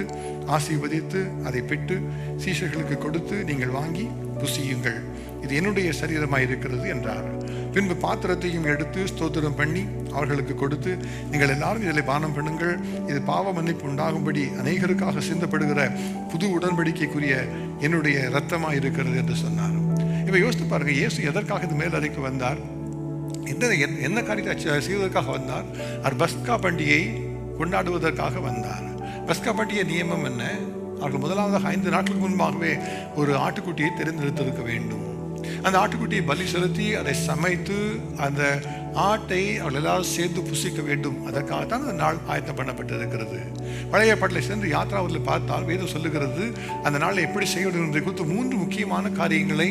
ஆசீர்வதித்து அதை பெற்று சீஷர்களுக்கு கொடுத்து, நீங்கள் வாங்கி புசியுங்கள், இது என்னுடைய சரீரமாய் இருக்கிறது என்றார். பின்பு பாத்திரத்தையும் எடுத்து ஸ்தோத்திரம் பண்ணி அவர்களுக்கு கொடுத்து, நீங்கள் எல்லாரும் இதில் பானம் பண்ணுங்கள், இது பாவ மன்னிப்பு உண்டாகும்படி அநேகருக்காக சிந்தப்படுகிற புது உடன்படிக்கைக்குரிய என்னுடைய இரத்தமாய் இருக்கிறது என்று சொன்னார். இப்போ யோசித்து பாருங்க, இயேசு எதற்காக இது மேலறைக்கு வந்தார்? என்ன காரியத்தை செய்வதற்காக வந்தார்? அவர் பஸ்கா பண்டிகையை கொண்டாடுவதற்காக வந்தார். பஸ்கா பண்டிகை நியமம் என்ன? அவர்கள் முதலாவதாக 5 நாட்களுக்கு முன்பாகவே ஒரு ஆட்டுக்குட்டியை தெரிந்தெடுத்திருக்க வேண்டும். அந்த ஆட்டுக்குட்டியை பலி செலுத்தி அதை சமைத்து அந்த ஆட்டை அவர்கள் எல்லாரும் சேர்ந்து புசிக்க வேண்டும். அதற்காகத்தான் அந்த நாள் ஆயத்தம் பண்ணப்பட்டிருக்கிறது. பழைய ஏற்பாட்டில் சென்று யாத்ராவில் பார்த்தால் வேதம் சொல்லுகிறது அந்த நாளை எப்படி செய்ய வேண்டும் என்பதை குறித்து 3 முக்கியமான காரியங்களை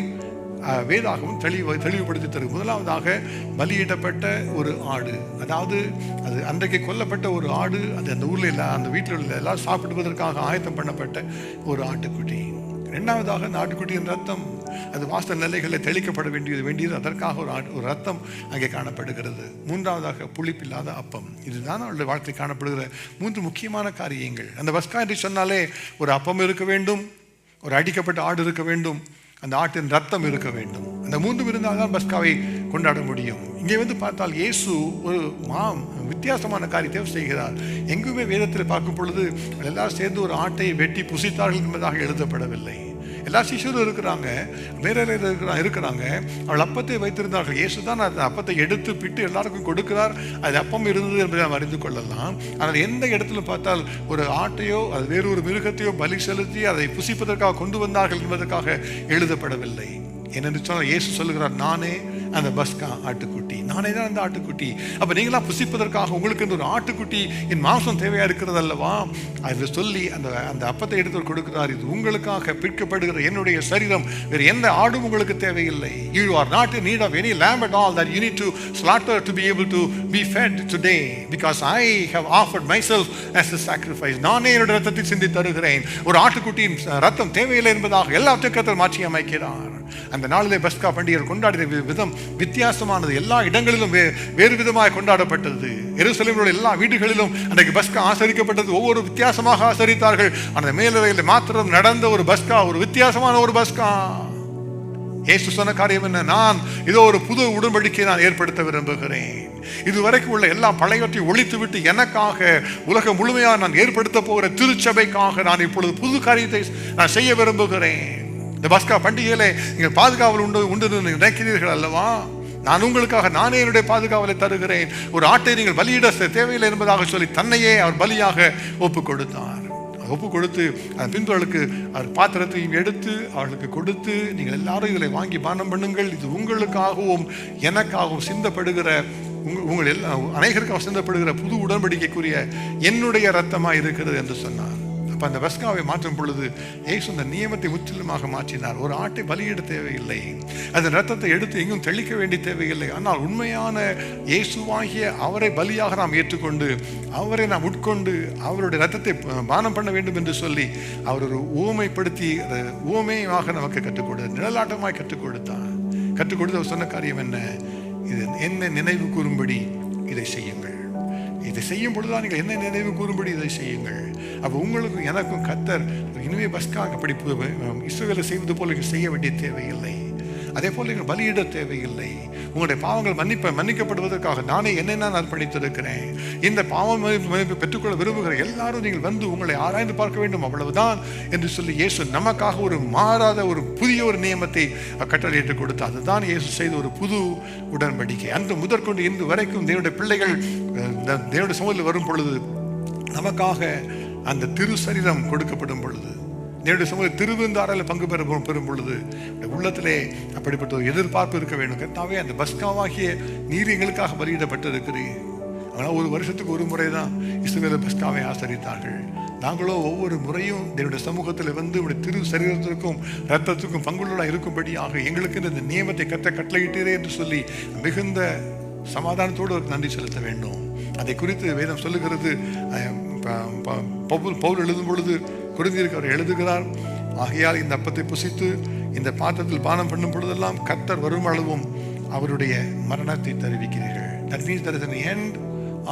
வேதாகவும் தெளிவுபடுத்தி தரும். முதலாவதாக பலியிடப்பட்ட ஒரு ஆடு, அதாவது அது அன்றைக்கு கொல்லப்பட்ட ஒரு ஆடு, அது அந்த ஊரில் இல்லை, அந்த வீட்டில் உள்ள எல்லாம் சாப்பிடுவதற்காக ஆயத்தம் பண்ணப்பட்ட ஒரு ஆட்டுக்குட்டி. இரண்டாவதாக அந்த ஆட்டுக்குட்டியின் ரத்தம், அது வாசல் நிலைகளில் தெளிக்கப்பட வேண்டியது, அதற்காக ஒரு ரத்தம் அங்கே காணப்படுகிறது. மூன்றாவதாக புளிப்பில்லாத அப்பம். இதுதான் அவருடைய வாழ்க்கை காணப்படுகிற 3 முக்கியமான காரியங்கள். அந்த பஸ்கா என்று சொன்னாலே ஒரு அப்பம் இருக்க வேண்டும், ஒரு அடிக்கப்பட்ட ஆடு இருக்க வேண்டும், அந்த ஆட்டின் ரத்தம் இருக்க வேண்டும். அந்த 3 இருந்தால் தான் பஸ்காவை கொண்டாட முடியும். இங்கே வந்து பார்த்தால் இயேசு ஒரு வித்தியாசமான காரியத்தை செய்கிறார். எங்குமே வேதத்தில் பார்க்கும் பொழுது எல்லாரும் சேர்ந்து ஒரு ஆட்டை வெட்டி புசித்தார்கள் என்பதாக எழுதப்படவில்லை. எல்லா சிஷரும் இருக்கிறாங்க, வேற இருக்கிறாங்க. அவள் அப்பத்தை வைத்திருந்தார்கள். இயேசு தான் அந்த அப்பத்தை எடுத்து பிட்டு எல்லாருக்கும் கொடுக்கிறார். அது அப்பம் இருந்தது என்பதை நாம் அறிந்து கொள்ளலாம். ஆனால் எந்த இடத்துல பார்த்தால் ஒரு ஆட்டையோ அது வேறு ஒரு மிருகத்தையோ பலி செலுத்தி அதை புசிப்பதற்காக கொண்டு வந்தார்கள் என்பதற்காக எழுதப்படவில்லை. என்னென்று சொன்னால் இயேசு சொல்லுகிறார், நானே அந்த பஸ்கா ஆட்டுக்குட்டி, நானே தான் அந்த ஆட்டுக்குட்டி. அப்ப நீங்களா புசிப்பதற்காக உங்களுக்கு ஒரு ஆட்டுக்குட்டி என் மாംസം தேவையா இருக்கிறது அல்லவா? அது சொல்லி அந்த அப்பத்தை எடுத்து கொடுக்கிறார். இது உங்களுக்காக பிற்கப்படுகிற என்னுடைய சரீரம், வேறு எந்த ஆடும் உங்களுக்கு தேவையில்லை. You are not in need of any lamb at all that you need to slaughter to be able to be fed today, because I have offered myself as a sacrifice. நானே என்னுடைய ரத்தத்தை சிந்தி தருகிறேன். ஒரு ஆட்டுக்குட்டியின் ரத்தம் தேவையில்லை என்பதாக எல்லாவற்றையும் கர்த்தர் மாற்றி அமைக்கிறார். அந்த நாளிலே பஸ்கா பண்டிகை கொண்டாடிய விதம் வித்தியாசமானது. எல்லா இடங்களிலும் வேறு விதமாக கொண்டாடப்பட்டது. எருசலேமில் எல்லா வீடுகளிலும் அன்றைக்கு பஸ்கா ஆசரிக்கப்பட்டது. ஒவ்வொரு வித்தியாசமாக ஆசரித்தார்கள். அந்த மேலறையில் மாத்திரம் நடந்த ஒரு பஸ்கா, ஒரு வித்தியாசமான ஒரு பஸ்கா. இயேசு சொன்ன காரியம் என்ன? நான் இதோ ஒரு புது உடன்படிக்கையை நான் ஏற்படுத்த விரும்புகிறேன். இதுவரைக்கும் உள்ள எல்லா பழையவற்றை ஒழித்து விட்டு எனக்காக உலகம் முழுமையாக நான் ஏற்படுத்த போகிற திருச்சபைக்காக நான் இப்பொழுது புது காரியத்தை நான் செய்ய விரும்புகிறேன். இந்த பஸ்கா பண்டிகையிலே நீங்கள் பாதுகாவல் உண்டு நினைக்கிறீர்கள் அல்லவா? நான் உங்களுக்காக நானே என்னுடைய பாதுகாவலை தருகிறேன். ஒரு ஆட்டை நீங்கள் பலியிட தேவையில்லை என்பதாக சொல்லி தன்னையே அவர் பலியாக ஒப்பு கொடுத்தார். ஒப்பு கொடுத்து அதன் பின்புகளுக்கு அவர் பாத்திரத்தையும் எடுத்து அவர்களுக்கு கொடுத்து, நீங்கள் எல்லாரும் இதில் வாங்கி பானம் பண்ணுங்கள், இது உங்களுக்காகவும் எனக்காகவும் சிந்தப்படுகிற உங்கள் அநேகருக்காக சிந்தப்படுகிற புது உடன்படிக்கைக்குரிய என்னுடைய இரத்தமாக இருக்கிறது என்று சொன்னார். அப்போ அந்த பஸ்காவை மாற்றும் பொழுது இயேசு அந்த நியமத்தை முற்றிலுமாக மாற்றினார். ஒரு ஆட்டை பலியிட தேவையில்லை, அந்த ரத்தத்தை எடுத்து எங்கும் தெளிக்க வேண்டிய தேவையில்லை. ஆனால் உண்மையான இயேசுவாகிய அவரை பலியாக நாம் ஏற்றுக்கொண்டு அவரை நாம் உட்கொண்டு அவருடைய ரத்தத்தை பானம் பண்ண வேண்டும் என்று சொல்லி அவர் ஒரு ஊமைப்படுத்தி ஊமையாக நமக்கு கற்றுக் கொடுத்தார், நிழலாட்டமாய் கற்றுக் கொடுத்தார். கற்றுக் கொடுத்து அவர் சொன்ன காரியம் என்ன? இது என்ன நினைவு கூறும்படி இதை செய்யுங்கள். இதை செய்யும் பொழுதுதான் நீங்கள் என்ன நினைவு கூறும்படி இதை செய்யுங்கள். அப்போ உங்களுக்கும் எனக்கும் கர்த்தர் இனிமே பஸ்கா அப்படி இஸ்ரவேலை செய்வது போல செய்ய வேண்டிய தேவையில்லை. அதே போல நீங்கள் பலியிட தேவையில்லை. உங்களுடைய பாவங்கள் மன்னிக்கப்படுவதற்காக நானே என்னை நான் அர்ப்பணித்திருக்கிறேன். இந்த பாவம் மன்னிப்பு பெற்றுக்கொள்ள விரும்புகிற எல்லாரும் நீங்கள் வந்து உங்களை ஆராய்ந்து பார்க்க வேண்டும், அவ்வளவுதான் என்று சொல்லி இயேசு நமக்காக ஒரு மாறாத ஒரு புதிய ஒரு நியமத்தை கட்டளையிட்டு கொடுத்தார். அதுதான் இயேசு செய்த ஒரு புது உடன்படிக்கை. அன்று முதற்கொண்டு இன்று வரைக்கும் தேவனுடைய பிள்ளைகள் தேவனுடைய சமூகத்தில் வரும் பொழுது நமக்காக அந்த திரு சரீரம் கொடுக்கப்படும் பொழுது, என்னுடைய சமூக திருவிருந்தாரில் பங்கு பெறும் பொழுது உள்ளத்திலே அப்படிப்பட்ட ஒரு எதிர்பார்ப்பு இருக்க வேண்டும். கர்த்தாவே, அந்த பஸ்காவாகிய நீர் எங்களுக்காக பலியிடப்பட்டிருக்கிறீர், ஆனால் ஒரு வருஷத்துக்கு ஒரு முறை தான் இஸ்ரவேல் பஸ்காவை ஆசரித்தார்கள். நாங்களோ ஒவ்வொரு முறையும் என்னுடைய சமூகத்தில் வந்து உடைய திரு சரீரத்திற்கும் ரத்தத்துக்கும் பங்குள்ளதாக இருக்கும்படியாக எங்களுக்கு இந்த நியமத்தை கட்டளையிட்டீரே என்று சொல்லி மிகுந்த சமாதானத்தோடு ஒரு நன்றி செலுத்த வேண்டும். அதை குறித்து வேதம் சொல்லுகிறது. பவுல் எழுதும் பொழுது கொரிந்தியருக்கு அவர் எழுதுகிறார், ஆகையால் இந்த அப்பத்தை புசித்து இந்த பாத்திரத்தில் பானம் பண்ணும் பொழுதெல்லாம் கர்த்தர் வரும் அளவும் அவருடைய மரணத்தை தெரிவிக்கிறீர்கள். That means there is an end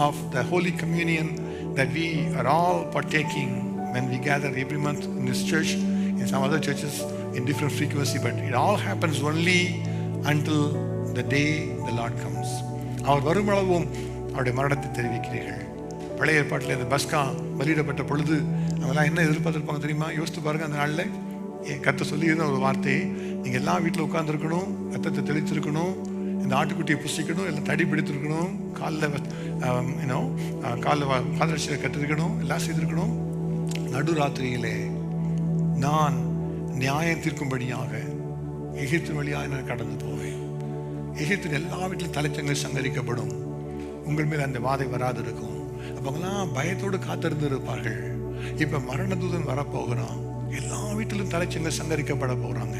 of the Holy Communion that we are all partaking when we gather every month in this church, in some other churches in different frequency, but it all happens only until the day the Lord comes. அவர் வரும் அளவும் அவருடைய மரணத்தை தெரிவிக்கிறீர்கள். பழைய ஏற்பாட்டில் இந்த பஸ்கா பலியிடப்பட்ட பொழுது அவங்கெல்லாம் என்ன எதிர்பார்த்துருப்பாங்க தெரியுமா? யோசித்து பாருங்க. அந்த நாளில் கர்த்தர் சொல்லியிருந்த ஒரு வார்த்தை, நீங்கள் எல்லா வீட்டில் உட்காந்துருக்கணும், ரத்தத்தை தெளித்திருக்கணும், இந்த ஆட்டுக்குட்டியை புசிக்கணும், எல்லாம் தடி பிடித்திருக்கணும், காலில் பாதரட்சியை கட்டிருக்கணும், எல்லாம் செய்திருக்கணும். நடுராத்திரியிலே நான் நியாயம் தீர்க்கும்படியாக எகிப்தின் வழியாக நான் கடந்து போவேன். எகிப்தின் எல்லா வீட்டிலும் தலைச்சங்கள் சங்கரிக்கப்படும், உங்கள் மேல் அந்த வாதை வராது இருக்கும். அப்போங்கெல்லாம் பயத்தோடு காத்திருந்து இருப்பார்கள். இப்போ மரணதூதன் வரப்போகிறான். எல்லா வீட்டிலும் தலைச்சங்கள் சங்கரிக்கப்பட போகிறாங்க.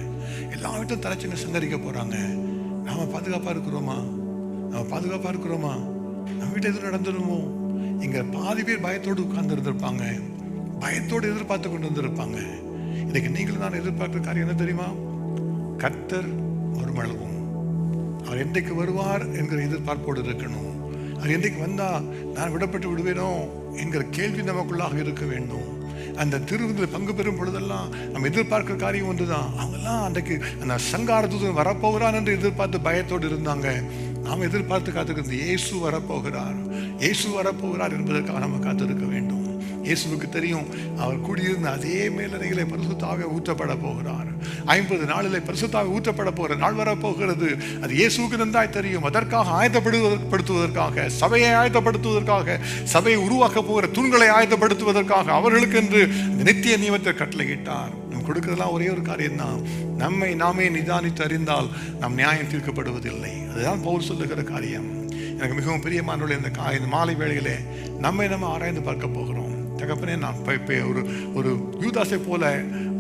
எல்லா வீட்டிலும் தலைச்சங்கள் சங்கரிக்க போகிறாங்க. நாம் பாதுகாப்பாக இருக்கிறோமா? நம்ம பாதுகாப்பாக இருக்கிறோமா? நம்ம வீட்டில் எதுவும் நடந்துடுமோ? இங்கே பாதி பேர் பயத்தோடு உட்கார்ந்து இருந்திருப்பாங்க, பயத்தோடு எதிர்பார்த்து கொண்டு வந்திருப்பாங்க. இன்னைக்கு நீங்களும் நான் எதிர்பார்க்குற காரியம் என்ன தெரியுமா? கர்த்தர் வருமளவும் அவர் என்றைக்கு வருவார் என்கிற எதிர்பார்ப்போடு இருக்கணும். அவர் என்றைக்கு வந்தா நான் விடப்பட்டு விடுவேனோ என்கிற கேள்வி நமக்குள்ளாக இருக்க வேண்டும். அந்த திருவிருந்தில் பங்கு பெறும் பொழுதெல்லாம் நம்ம எதிர்பார்க்கிற காரியம் ஒன்றுதான். அவங்கெல்லாம் அன்றைக்கு அந்த சங்காரத்துடன் வரப்போகிறான் என்று எதிர்பார்த்து பயத்தோடு இருந்தாங்க. நாம் எதிர்பார்த்து காத்திருக்கிறது இயேசு வரப்போகிறார், இயேசு வரப்போகிறார் என்பதற்காக நம்ம காத்திருக்க வேண்டும். இயேசுவுக்கு தெரியும் அவர் கூடியிருந்த அதே மேலறைகளை பரிசுத்த ஆவியானவர் ஊற்றப்பட போகிறார். 50 நாளிலே பரிசுத்த ஆவியானவர் ஊற்றப்பட போகிற நாள் வரப்போகிறது. அது இயேசுவுக்கு நன்றாய் தெரியும். அதற்காக ஆயத்தப்படுத்துவதற்காக, சபையை ஆயத்தப்படுத்துவதற்காக, சபையை உருவாக்க போகிற தூண்களை ஆயத்தப்படுத்துவதற்காக அவர்களுக்கு என்று நித்திய நியமத்தை கட்டளையிட்டார். நம்ம கொடுக்கிறதெல்லாம் ஒரே ஒரு காரியம் தான், நம்மை நாமே நிதானித்து அறிந்தால் நாம் நியாயம் தீர்க்கப்படுவதில்லை. அதுதான் பவுல் சொல்லுகிற காரியம். எனக்கு மிகவும் பிரியமானவர்களே, இந்த மாலை வேளையிலே நம்ம ஆராய்ந்து பார்க்க போகிறோம். தகப்பனே, நான் ஒரு யூதாசை போல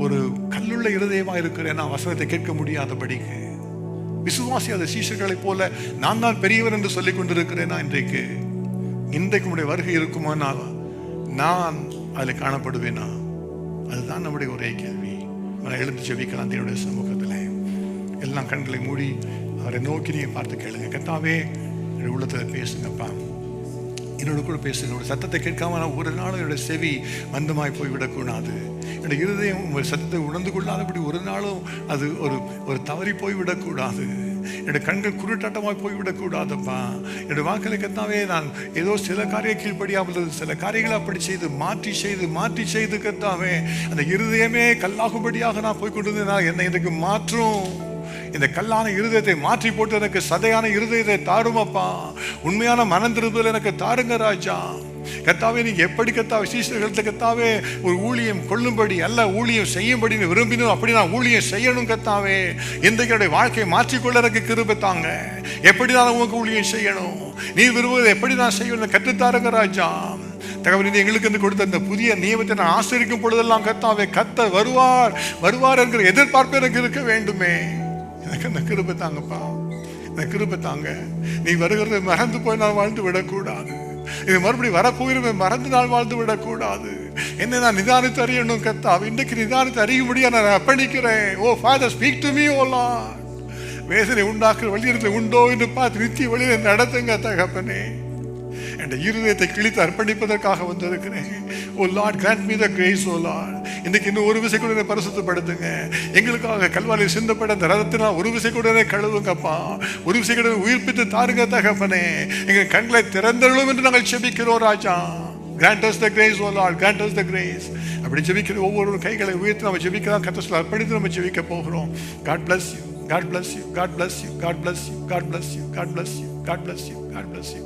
ஒரு கல்லுள்ள இருதயமாக இருக்கிறேன். நான் வசனத்தை கேட்க முடியாதபடிக்கு விசுவாசியாத சீஷர்களை போல நான் தான் பெரியவர் என்று சொல்லிக் கொண்டிருக்கிறேனா? இன்றைக்கு உடைய வருகை இருக்குமானா நான் அதில் காணப்படுவேனா? அதுதான் நம்முடைய ஒரே கேள்வி. நான் எழுந்து செவிக்கலாம் தேவனுடைய சமூகத்தில். எல்லாம் கண்களை மூடி அவரை நோக்கி நீங்க பார்த்து கேளுங்க. கர்த்தாவே, என்னுடைய உள்ளத்தில் பேசுங்கப்பா, என்னோட கூட பேசுங்க. என்னோட சத்தத்தை கேட்காம நான் ஒரு நாளும் என்னோட செவி மந்தமாய் போய்விடக்கூடாது. என்னோட இருதயம் உங்கள் சத்தத்தை உணர்ந்து கொள்ளாதபடி ஒரு நாளும் அது ஒரு தவறி போய்விடக்கூடாது. என்னோட கண்கள் குருட்டாட்டமாய் போய்விடக்கூடாதுப்பா. என்னோட வாக்களை கர்த்தாவே, நான் ஏதோ சில காரியம் கீழ்ப்படியாமல் சில காரியங்களை அப்படி செய்து மாற்றி செய்து கர்த்தாவே, அந்த இருதயமே கல்லாகும்படியாக நான் போய்கொண்டிருந்தேன். என்னை எனக்கு மாற்றும். இந்த கல்லான இருதயத்தை மாற்றி போட்டு எனக்கு சதையான இருதயத்தை தாருமப்பா. உண்மையான மனம் திரும்புதல் எனக்கு தாருங்க ராஜா. கர்த்தாவே, நீங்க எப்படி கர்த்தாவே சீஷர்கள்ட்ட கர்த்தாவே ஒரு ஊழியம் கொள்ளும்படி அல்ல, ஊழியம் செய்யும்படி விரும்பினோம், அப்படி நான் ஊழியம் செய்யணும் கர்த்தாவே. இன்றைக்கு வாழ்க்கையை மாற்றிக்கொள்ள எனக்கு கிருபை தாங்க. எப்படி நான் உங்களுக்கு ஊழியம் செய்யணும், நீ விரும்புவதை எப்படி நான் செய்யணும் கற்றுத்தாருங்க ராஜா. தகவல் எங்களுக்கு என்று கொடுத்த இந்த புதிய நியமத்தை நான் ஆசிரிக்கும் பொழுதெல்லாம் கர்த்தாவே, கர்த்தர் வருவார் என்கிற எதிர்பார்ப்பு எனக்கு இருக்க வேண்டுமே. எனக்கு அந்த கிருபை தாங்கப்பா, இந்த கிருபை தாங்க. நீ வருகிறது மறந்து போய் நான் வாழ்ந்து விடக்கூடாது. இது மறுபடியும் வரப்போகிறது மறந்து நான் வாழ்ந்து விடக்கூடாது. என்ன நான் நிதானித்து அறியணும் கர்த்தாவே. இன்றைக்கு நிதானித்து அறியும்படியா நான் அர்ப்பணிக்கிறேன். Oh father, speak to me oh lord. வேதனை உண்டாக்குற வழியிடத்தில் உண்டோ என்று பார்த்து நித்திய வழியை நடத்துங்க தகப்பனே. என் இருதயத்தை கிழித்து அர்ப்பணிப்பதற்காக வந்திருக்கிறேன். Oh lord, grant me the grace oh lord. இன்னைக்கு இன்னும் ஒரு விசை கூட பரிசுத்தப்படுத்துங்க. எங்களுக்காக கல்வாரியில் சிந்தப்பட்ட அந்த ரதத்தினால் ஒரு விசை கூட கழுவுங்கப்பா. ஒரு விசை கூட உயிர்ப்பித்து தாருங்க தகப்பனே. எங்கள் கண்களை திறந்தருளும் என்று நாங்கள் செபிக்கிறோம் ராஜா. Grant us the grace, O Lord, grant us the grace. அப்படி ஜெபிக்கிற ஒவ்வொரு கைகளை உயர்த்தி நம்ம ஜெபிக்கலாம். கர்த்தர் அர்ப்பணித்து நம்ம ஜெபிக்க போகிறோம். God bless you, God bless you, God bless you, God bless you, God bless you, God bless you, God bless you, God bless you.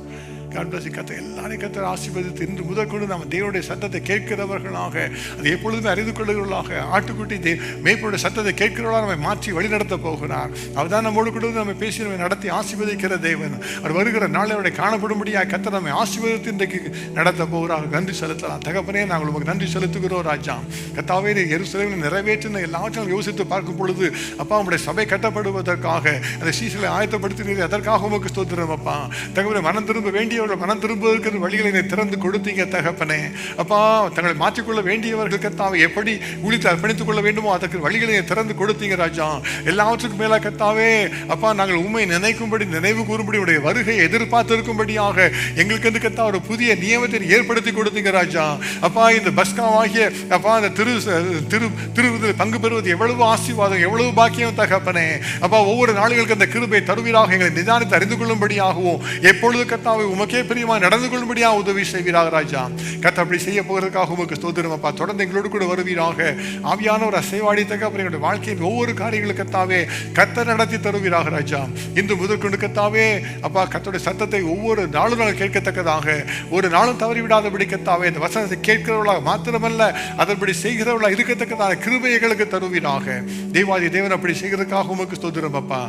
கத்த எல்லாரையும் கத்தர் ஆசீர்வதித்து இன்று முதல் கொண்டு நாம் தேவனுடைய சத்தத்தை கேட்கிறவர்களாக, அதை எப்பொழுதுமே அறிந்து கொள்ளுகிறவர்களாக, ஆட்டுக்குட்டி மேய்ப்பனுடைய சத்தத்தை கேட்கிறவர்களாக நம்மை மாற்றி வழிநடத்த போகிறார். அவர் தான் நம்மோடு கூட நம்ம பேசி நம்மை நடத்தி ஆசீர்வதிக்கிற தேவன். அவர் வருகிற நாளை அவருடைய காணப்படும்படியாக கத்தர் நம்மை ஆசீர்வதித்து இன்றைக்கு நடத்த போகிறார். நன்றி செலுத்தலாம். தகப்பனே, நாங்கள் உங்களுக்கு நன்றி செலுத்துகிறோம் ராஜா. கர்த்தாவே, எருசலேமில் நிறைவேற்றின எல்லாவற்றையும் யோசித்து பார்க்கும் பொழுது அப்பா, உங்களுடைய சபை கட்டப்படுவதற்காக அந்த சீசலை ஆயத்தப்படுத்தினீர்கள். அதற்காக உங்களுக்கு ஸ்தோத்திரம் அப்பா. தகவலை மனம் திரும்ப வேண்டியவர்கள் மனம் திரும்புவதற்கு வழிகளை திறந்து கொடுத்தீங்க தகப்பனே. அப்பா, தங்களை மாற்றிக்கொள்ள வேண்டியவர்கள் கர்த்தாவை எப்படி ஊழித்து அர்ப்பணித்துக் கொள்ள வேண்டுமோ அதற்கு வழிகளை திறந்து கொடுத்தீங்க ராஜா. எல்லாவற்றுக்கும் மேல கர்த்தாவே அப்பா, நாங்கள் உண்மை நினைக்கும்படி, நினைவு கூறும்படி, உடைய வருகையை எதிர்பார்த்து இருக்கும்படியாக எங்களுக்கு வந்து கர்த்தா ஒரு புதிய நியமத்தை ஏற்படுத்தி கொடுத்தீங்க ராஜா. அப்பா, இந்த பஸ்காவாகிய அப்பா அந்த திரு பங்கு பெறுவது எவ்வளவு ஆசீர்வாதம், எவ்வளவு பாக்கியம் தகப்பனே. அப்பா, ஒவ்வொரு நாளுகளுக்கு அந்த கிருபை தருவீராக, எங்களை நிதானித்து அறிந்து கொள்ளும்படியாகவும் எப்பொழுது கர்த்தாவை உமக்கே பிரியமாக நடந்து கொள்ளும்படியாக உதவி செய்வீராக ராஜா. கர்த்தா, அப்படி செய்ய போகிறதுக்காக உமக்கு ஸ்தோத்திரம் அப்பா. தொடர்ந்து எங்களோடு கூட வருவீராக. ஆவியான ஒரு அசைவாடி தகப்பனே, எங்களுடைய வாழ்க்கையின் ஒவ்வொரு காரியங்களும் கர்த்தாவே கர்த்தர் நடத்தி தருவீராக ராஜா. இன்று முதற்கொண்டு கர்த்தாவே அப்பா, கர்த்தருடைய சத்தத்தை ஒவ்வொரு நாளும் நாங்கள் கேட்கத்தக்கதாக, ஒரு நாளும் தவறிவிடாதபடி கர்த்தாவே இந்த வசனத்தை கேட்கிறவர்களாக மாத்திரமல்ல அதன்படி செய்கிறவர்களாக இருக்கத்தக்கதாக கிருபை எங்களுக்கு தருவீராக. தேவாதி தேவன் அப்படி செய்கிறதுக்காக உமக்கு ஸ்தோத்திரம் அப்பா.